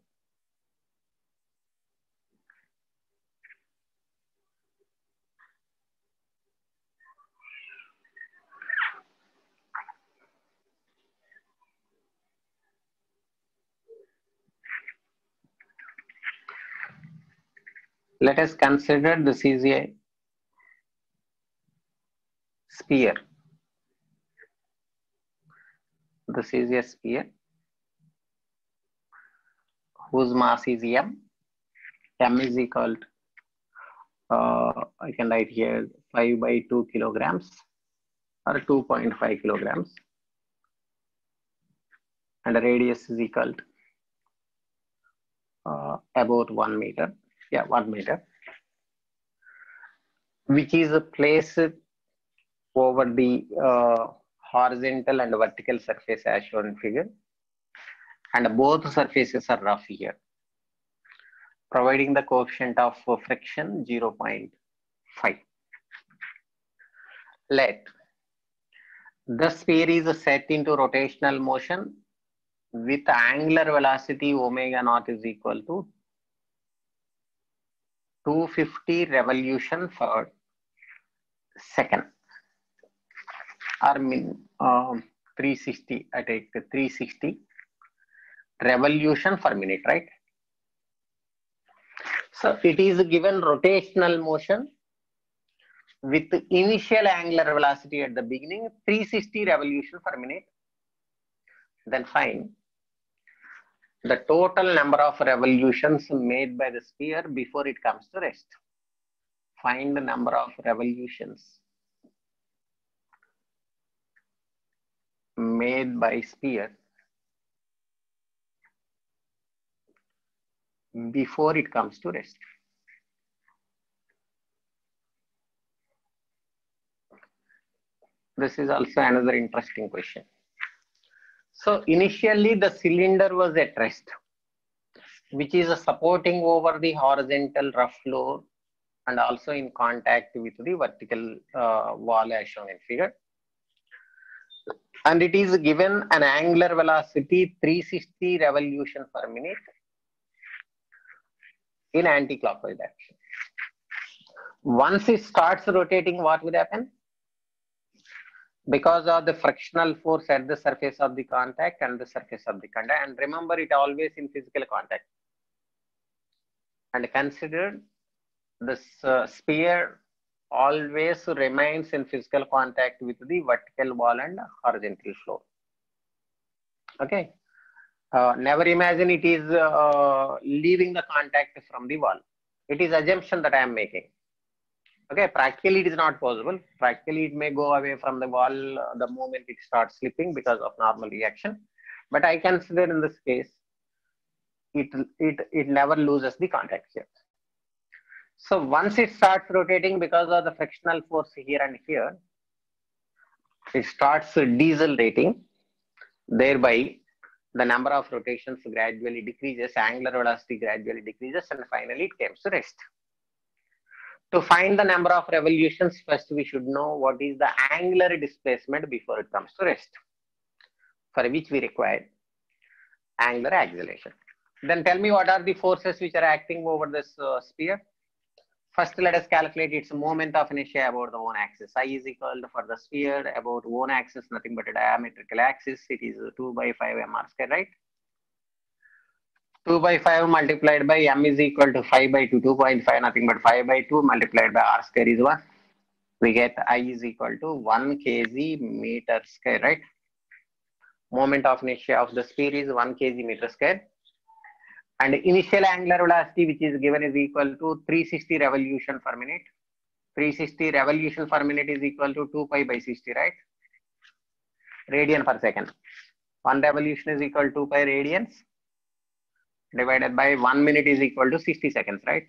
Let us consider this is a sphere. This is a sphere whose mass is m. M is equal to, I can write here 5/2 kilograms or 2.5 kilograms, and the radius is equal to about 1 meter. Yeah, 1 meter, which is placed over the horizontal and vertical surface as shown in figure, and both surfaces are rough here, providing the coefficient of friction 0.5. Let the sphere is set into rotational motion with angular velocity omega naught is equal to 250 revolution per second, or 360. I take 360 revolution per minute, right? So it is given rotational motion with initial angular velocity at the beginning 360 revolution per minute. Then find the total number of revolutions made by the sphere before it comes to rest. Find the number of revolutions made by sphere before it comes to rest. This is also another interesting question. So initially the cylinder was at rest, which is supporting over the horizontal rough floor and also in contact with the vertical wall as shown in figure. And it is given an angular velocity 360 revolution per minute in anti-clockwise direction. Once it starts rotating, what would happen? Because of the frictional force at the surface of the contact and the surface of the contact, and remember it always in physical contact, and consider this sphere always remains in physical contact with the vertical wall and horizontal floor. Okay, never imagine it is leaving the contact from the wall. It is assumption that I am making. Okay, practically it is not possible. Practically it may go away from the wall the moment it starts slipping because of normal reaction. But I consider in this case, it never loses the contact here. So once it starts rotating because of the frictional force here and here, it starts decelerating. Thereby, the number of rotations gradually decreases, angular velocity gradually decreases, and finally it comes to rest. To find the number of revolutions, first we should know what is the angular displacement before it comes to rest, for which we require angular acceleration. Then tell me what are the forces which are acting over this sphere. First, let us calculate its moment of inertia about the own axis. I is equal to, for the sphere, about own axis, nothing but a diametrical axis. It is 2/5 mr square, right? 2/5 multiplied by m is equal to 5/2, 2.5, nothing but 5/2 multiplied by r square is 1. We get I is equal to 1 kg meter square, right? Moment of inertia of the sphere is 1 kg meter square. And initial angular velocity, which is given, is equal to 360 revolution per minute. 360 revolution per minute is equal to 2π/60, right? Radian per second. One revolution is equal to 2π radians, divided by 1 minute is equal to 60 seconds, right?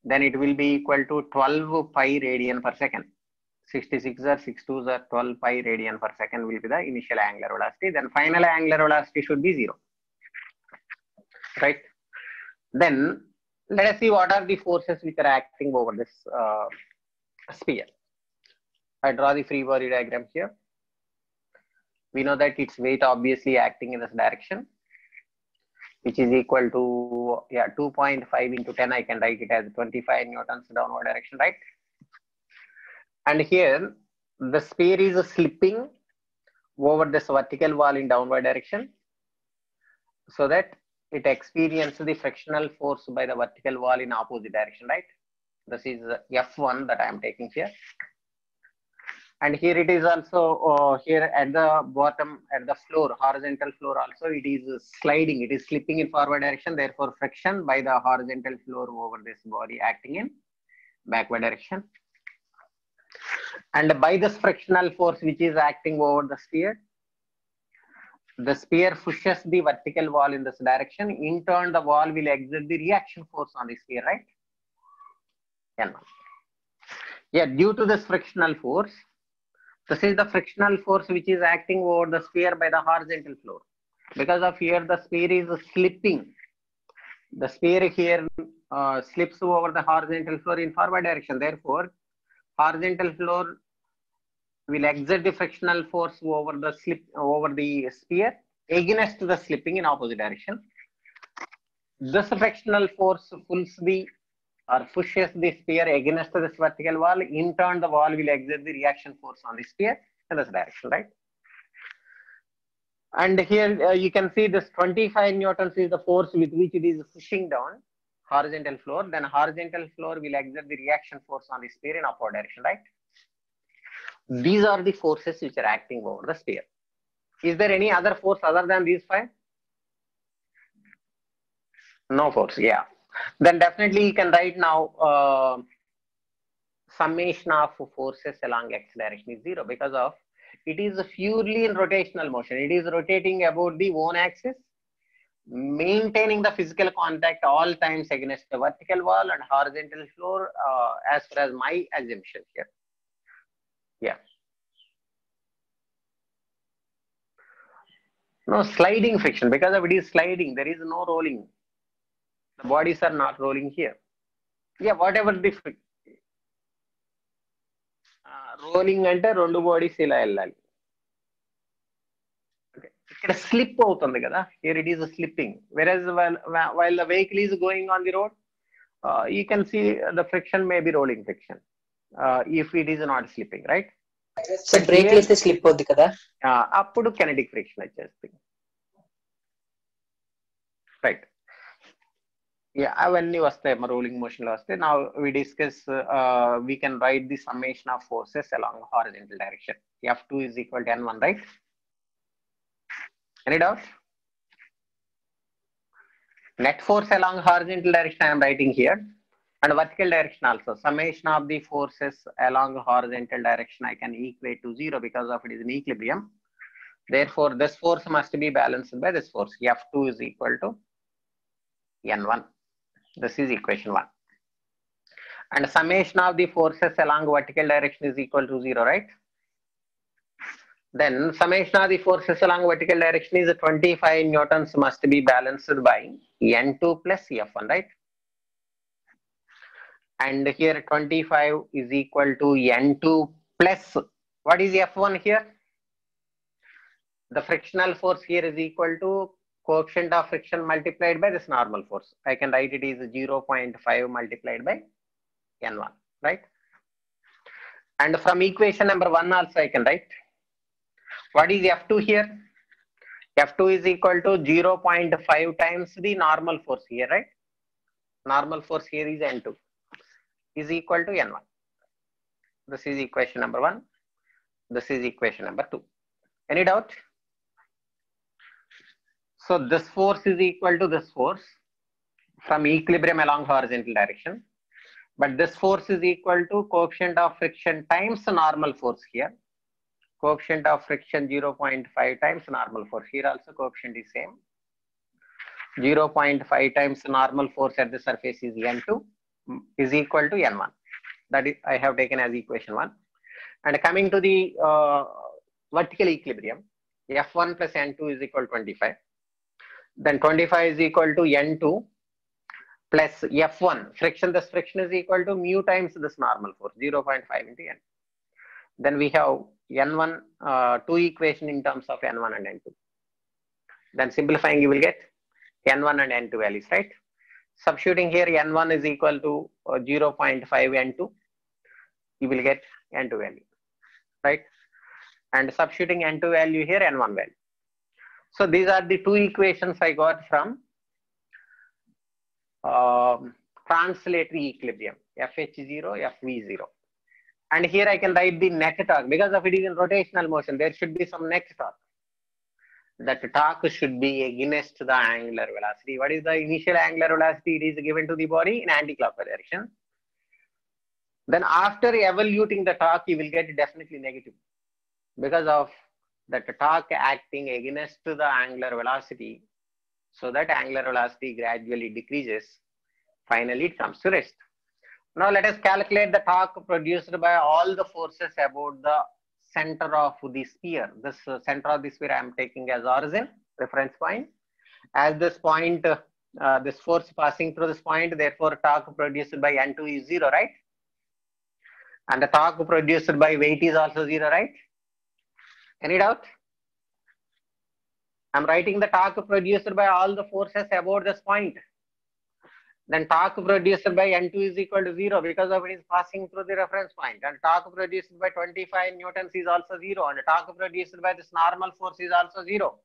Then it will be equal to 12 pi radian per second. 66 or 62 or 12 pi radian per second will be the initial angular velocity. Then final angular velocity should be 0, right? Then Let us see what are the forces which are acting over this sphere. I draw the free body diagram here. We know that its weight obviously acting in this direction, which is equal to 2.5 into 10. I can write it as 25 newtons downward direction, right? And here the sphere is slipping over this vertical wall in downward direction, so that it experiences the frictional force by the vertical wall in opposite direction, right? This is F1 that I am taking here. And here it is also here at the bottom, at the floor, horizontal floor also, it is sliding, it is slipping in forward direction. Therefore, friction by the horizontal floor over this body acting in backward direction. And by this frictional force which is acting over the sphere pushes the vertical wall in this direction. In turn, the wall will exert the reaction force on the sphere, right? N1. Yeah, due to this frictional force, this is the frictional force which is acting over the sphere by the horizontal floor. Because of here, the sphere is slipping. The sphere here slips over the horizontal floor in forward direction. Therefore, horizontal floor will exert the frictional force over the sphere against the slipping in opposite direction. This frictional force pushes the sphere against this vertical wall. In turn, the wall will exert the reaction force on the sphere in this direction, right? And here you can see this 25 newtons is the force with which it is pushing down horizontal floor. Then horizontal floor will exert the reaction force on the sphere in upward direction, right? These are the forces which are acting over the sphere. Is there any other force other than these five? No force, yeah. Then definitely you can write now summation of forces along x direction is 0, because of it is purely in rotational motion. It is rotating about the own axis, maintaining the physical contact all times against the vertical wall and horizontal floor, as far as my assumption here. Yeah. No sliding friction, because of it is sliding, there is no rolling. The bodies are not rolling here. Yeah, whatever the rolling ante rendu bodies ila ellali. Ikkada slip avutundi kada, here it is slipping. Whereas while the vehicle is going on the road, you can see the friction may be rolling friction, if it is not slipping, right? So brake liste slip avuddi kada, appudu kinetic friction vachestindi, right? Yeah, అవన్నీ వస్తాయి rolling motion లో వస్తాయి. Now we discuss, we can write the summation of forces along horizontal direction. F2 is equal to N1, right? Any doubt? Net force along horizontal direction I am writing here, and vertical direction also. Summation of the forces along horizontal direction I can equate to 0 because of it is in equilibrium. Therefore, this force must be balanced by this force. F2 is equal to N1. This is equation 1. And summation of the forces along vertical direction is equal to 0, right? Then summation of the forces along vertical direction is 25 newtons must be balanced by N2 plus F1, right? And here 25 is equal to N2 plus, what is F1 here? The frictional force here is equal to coefficient of friction multiplied by this normal force. I can write it is 0.5 multiplied by N1, right? And from equation number 1 also I can write, what is F2 here? F2 is equal to 0.5 times the normal force here, right? Normal force here is N2 is equal to N1. This is equation number 1. This is equation number 2. Any doubt? So this force is equal to this force from equilibrium along horizontal direction. But this force is equal to coefficient of friction times normal force here. Coefficient of friction 0.5 times normal force. Here also coefficient is same. 0.5 times normal force at the surface is N2 is equal to N1. That is, I have taken as equation 1. And coming to the vertical equilibrium, F1 plus N2 is equal to 25. Then 25 is equal to N2 plus F1 friction. This friction is equal to mu times this normal force, 0.5 into N. Then we have N1, two equation in terms of N1 and N2. Then simplifying, you will get N1 and N2 values, right? Substituting here, N1 is equal to 0.5 N2. You will get N2 value, right? And substituting N2 value here, N1 value. So these are the two equations I got from translatory equilibrium, FH0, FV0. And here I can write the net torque. Because of it is in rotational motion, there should be some net torque. That torque should be against the angular velocity. What is the initial angular velocity? It is given to the body in anti-clockwise direction. Then after evaluating the torque, you will get definitely negative. Because of that torque acting against the angular velocity, so that angular velocity gradually decreases. Finally, it comes to rest. Now let us calculate the torque produced by all the forces about the center of the sphere. This center of the sphere I am taking as origin, reference point. As this point, this force passing through this point, therefore torque produced by N2 is 0, right? And the torque produced by weight is also 0, right? Any doubt? I'm writing the torque produced by all the forces about this point. Then torque produced by N2 is equal to 0 because of it is passing through the reference point. And torque produced by 25 newtons is also 0. And torque produced by this normal force is also 0.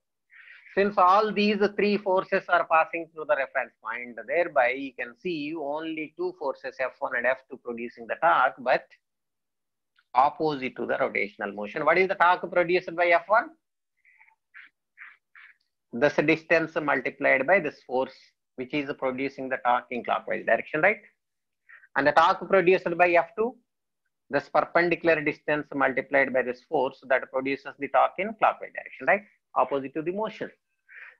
Since all these three forces are passing through the reference point, thereby you can see only two forces, F1 and F2, producing the torque, but opposite to the rotational motion. What is the torque produced by F1? This distance multiplied by this force, which is producing the torque in clockwise direction, right? And the torque produced by F2, this perpendicular distance multiplied by this force that produces the torque in clockwise direction, right? Opposite to the motion.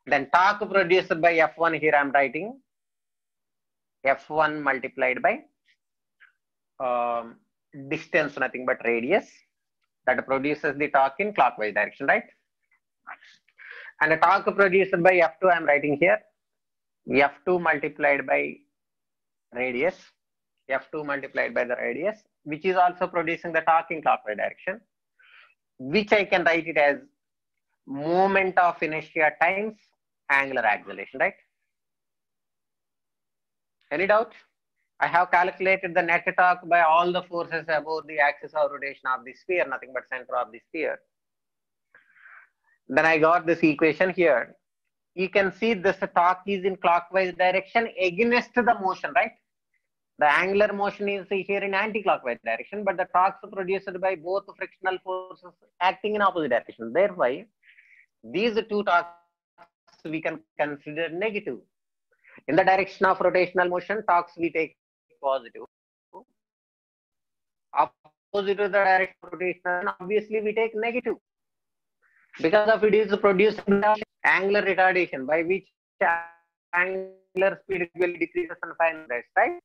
Then torque produced by F1, here I am writing F1 multiplied by distance, nothing but radius, that produces the torque in clockwise direction, right? And the torque produced by F2, I am writing here F2 multiplied by radius, F2 multiplied by the radius, which is also producing the torque in clockwise direction, which I can write it as moment of inertia times angular acceleration, right? Any doubt? I have calculated the net torque by all the forces about the axis of rotation of the sphere, nothing but center of the sphere. Then I got this equation here. You can see this torque is in clockwise direction against the motion, right? The angular motion is here in anti-clockwise direction, but the torques produced by both frictional forces acting in opposite direction. Therefore, these two torques we can consider negative. In the direction of rotational motion, torques we take positive. Opposite to the direction of rotation, obviously we take negative. Because of it is produced angular retardation, by which angular speed will decreases and finally rest, right?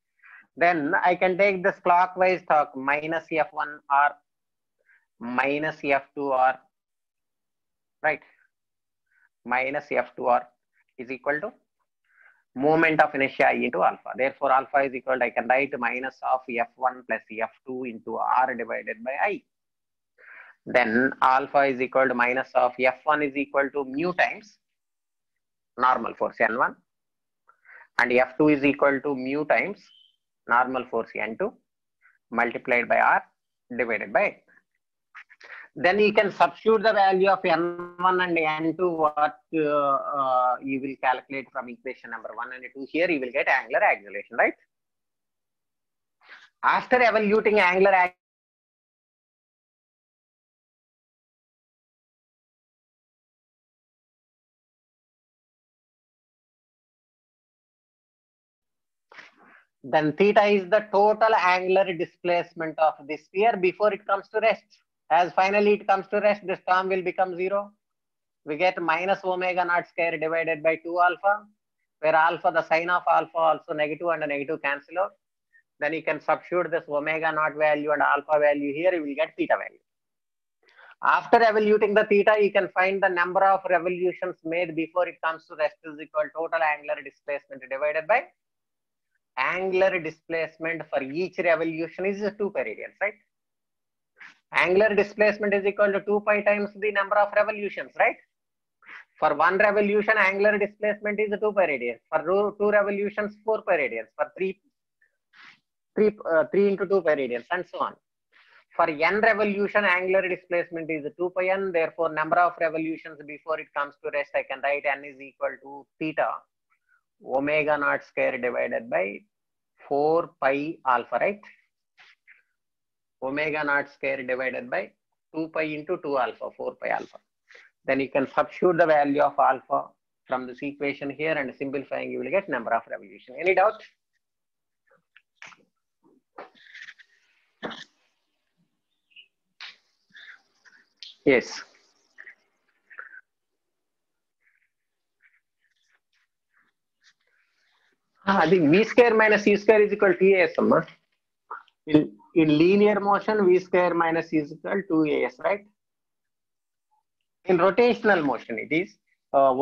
Then I can take this clockwise torque minus F1 or minus F2 or, right? Minus F2 or is equal to moment of inertia I into alpha. Therefore, alpha is equal to, I can write minus of F1 plus F2 into R divided by I. Then alpha is equal to minus of F1 is equal to mu times normal force N1, and F2 is equal to mu times normal force N2 multiplied by R divided by I. Then you can substitute the value of N1 and N2, what you will calculate from equation number 1 and 2. Here you will get angular acceleration, right? After evaluating angular acceleration, then theta is the total angular displacement of the sphere before it comes to rest. As finally it comes to rest, this term will become 0. We get minus omega naught square divided by 2 alpha, where alpha, the sign of alpha also negative and a negative cancel out. Then you can substitute this omega naught value and alpha value here, you will get theta value. After evaluating the theta, you can find the number of revolutions made before it comes to rest is equal to total angular displacement divided by angular displacement for each revolution is 2 perihelions, right? Angular displacement is equal to 2 pi times the number of revolutions, right? For one revolution, angular displacement is 2 perihelions. For two revolutions, 4 perihelions. For 3 into 2 perihelions, and so on. For n revolution, angular displacement is 2 pi n. Therefore, number of revolutions before it comes to rest, I can write n is equal to theta omega naught square divided by 4 pi alpha, right? Omega naught square divided by 2 pi into 2 alpha, 4 pi alpha. Then you can substitute the value of alpha from this equation here, and simplifying you will get number of revolution. Any doubt? Yes. The v square minus u square is equal to as, amma. In linear motion, v square minus u is equal to as, right? In rotational motion, it is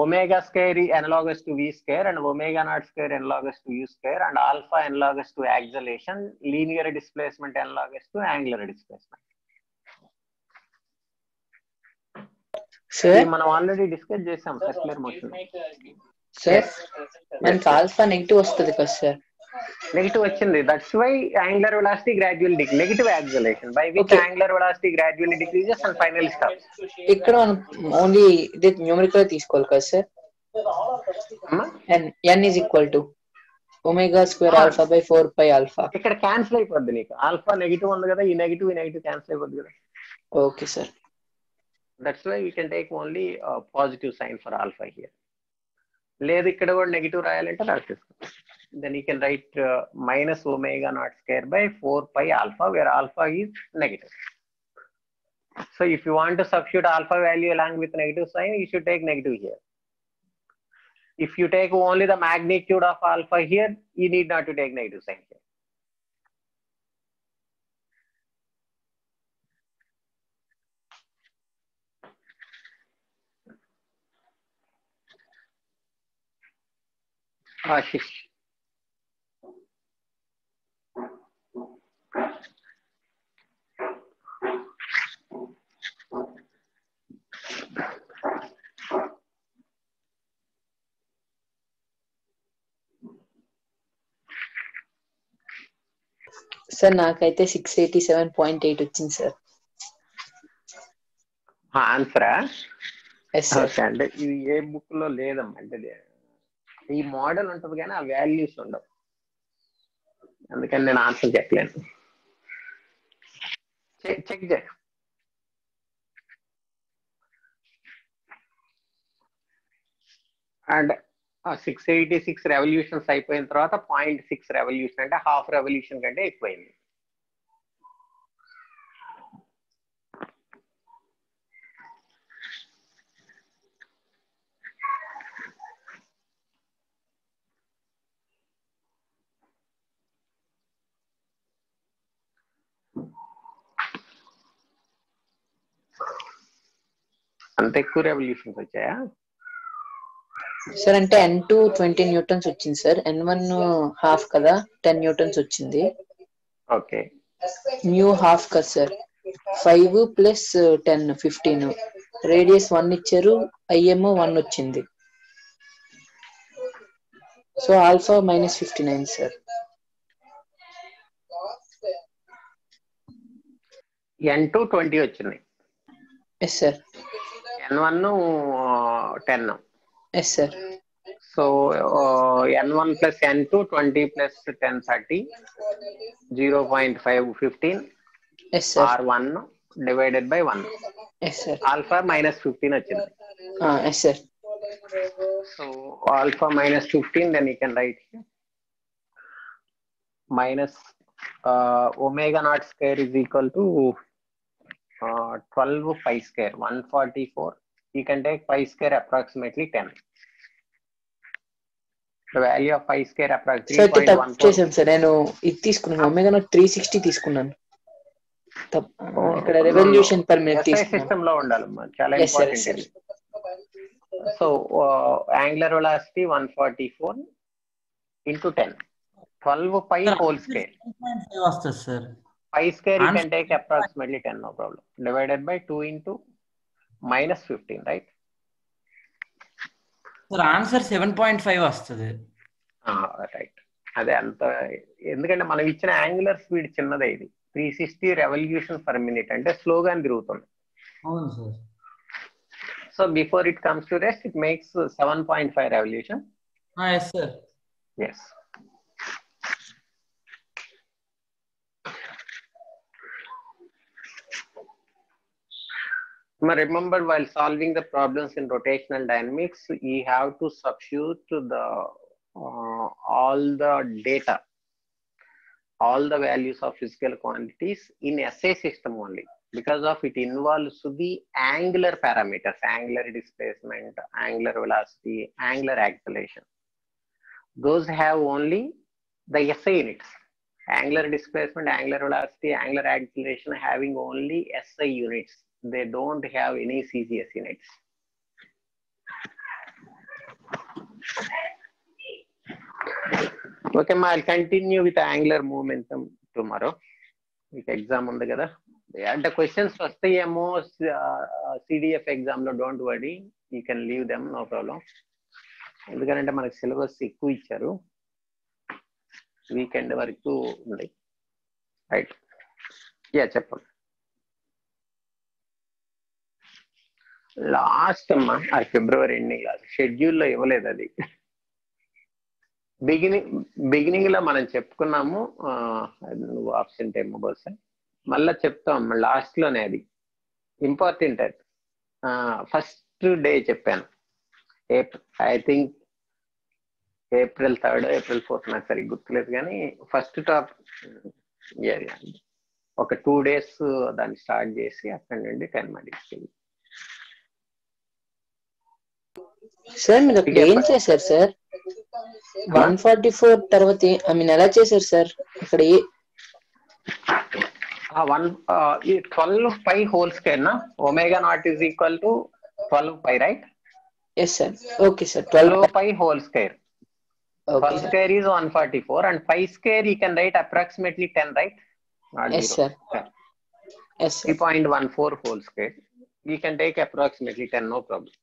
omega square is analogous to v square, and omega naught square analogous to u square, and alpha analogous to acceleration, linear displacement analogous to angular displacement. Sir, మనం already discuss చేసాం circular motion. Sir మనకి alpha negative వస్తుంది కదా sir? Negative వచ్చింది. That's why angular velocity gradually decrease, negative acceleration by which angular velocity gradually decreases and finally stops. ఇక్కడ మనం only ఇది numerical తీసుకోవాలి కదా sir? n is equal to omega square alpha by 4 pi alpha. ఇక్కడ cancel అయిపోద్ది నీకు. Alpha negative ఉంది కదా, ఈ నెగిటివ్ క్యాన్సిల్ అయిపోద్ది కదా. Okay sir. That's why we can take only a positive sign for alpha here. లేదు ఇక్కడ కూడా నెగిటివ్ రాయాలంటే రాసేసుకో. Then you can write minus omega naught square by 4 pi alpha, where alpha is negative. So if you want to substitute alpha value along with negative sign, you should take negative here. If you take only the magnitude of alpha here, you need not to take negative sign here. Ashish. Sir నాకైతే 687.8 వచ్చింది sir. ఆన్సరా? Okay అంటే ఇది ఏ book లో లేదమ్మా. అంటే ఈ model ఉంటుంది కానీ ఆ వాల్యూస్ ఉండవు, అందుకని నేను ఆన్సర్ చెప్పలేను. చెక్ చేయ. అండ్ 686 రెవల్యూషన్స్ అయిపోయిన తర్వాత 0.6 రెవల్యూషన్ అంటే హాఫ్ రెవల్యూషన్ కంటే ఎక్కువైంది. అంత ఎక్కువ రెవల్యూషన్స్ వచ్చాయా సార్? అంటే n2 20 న్యూటన్స్ వచ్చింది సార్, n1 హాఫ్ కదా 10 న్యూటన్స్ వచ్చింది. ఓకే, న్యూ హాఫ్ కదా సార్, 5 ప్లస్ 10 15. రేడియస్ 1 ఇచ్చారు, IM 1 వచ్చింది. So alpha -59 sir. n2 20 వచ్చింది. Yes sir. n1 10. Yes sir. So n1 plus n2 20 plus 10 30 0.5 15. Yes sir. r1 divided by 1. Yes sir. Alpha -15 వచ్చింది. Yes sir. So alpha -15, then you can write here minus omega naught square is equal to 12 pi square 144. You can take pi square approximately 10. The value of pi square approximately 3.14. Sir నేను ఇది తీసుకున్నాను, omega naught 360 తీసుకున్నాను. ఇక్కడ revolution per minute తీసుకున్నాను. System లో ఉండాలమ్మా, చాలా important. So angular velocity 144 into 10. 12 pi Sir, whole answer square. 7.5 వస్తుంది sir. Pi square you can Answer take approximately 10, no problem. Divided by 2 into minus 15, right? Sir answer 7.5 వస్తుంది. Right. అదే అంత, ఎందుకంటే మనం ఇచ్చిన యాంగులర్ స్పీడ్ చిన్నదే, ఇది 360 రెవల్యూషన్ పర్ మినిట్, అంటే స్లోగానే తిరుగుతుంది. అవును sir. So before it comes to rest it makes 7.5 revolution. Yes sir. Yes. Remember, while solving the problems in rotational dynamics, you have to substitute the all the data, all the values of physical quantities in SI system only, because of it involves the angular parameters, angular displacement, angular velocity, angular acceleration. Those have only the SI units. Angular displacement, angular velocity, angular acceleration having only SI units. They don't have any CGS units. Okay, I'll continue with angular momentum tomorrow. Exam on the gather. The questions first CDF exam, don't worry, you can leave them, no problem. ఎందుకంటే మనకి syllabus ఎక్కువ ఇచ్చారు, weekend వరకు ఉంది. Right. Yeah చెప్పండి. Last అమ్మా అది ఫిబ్రవరి ending, షెడ్యూల్లో ఇవ్వలేదు అది. బిగినింగ్ లో మనం చెప్పుకున్నాము, నువ్వు ఆప్షన్స్ ఏమో బహుశా మళ్ళా చెప్తాం లాస్ట్ లోనే. అది ఇంపార్టెంట్. అది ఫస్ట్ డే చెప్పాను, I think April 3rd, April 4th, నాకు సరిగ్గా గుర్తులేదు, కానీ ఫస్ట్ టాప్ ఒక 2 days దాన్ని స్టార్ట్ చేసి అక్కడి నుండి 10 minutes. సార్ మీరు అక్కడ ఏం చేశారు సార్? 144 తర్వాత ఐ మీన్ ఎలా చేశారు సార్? ఇక్కడ 12 pi whole square na omega naught is equal to 12 pi, right? Yes sir. Okay sir. 12 pi whole square. Okay, 12 square is 144 and pi square you can write approximately 10, right? Not yes 0. sir. Yes sir. 3.14 whole square. You can take approximately 10, no problem.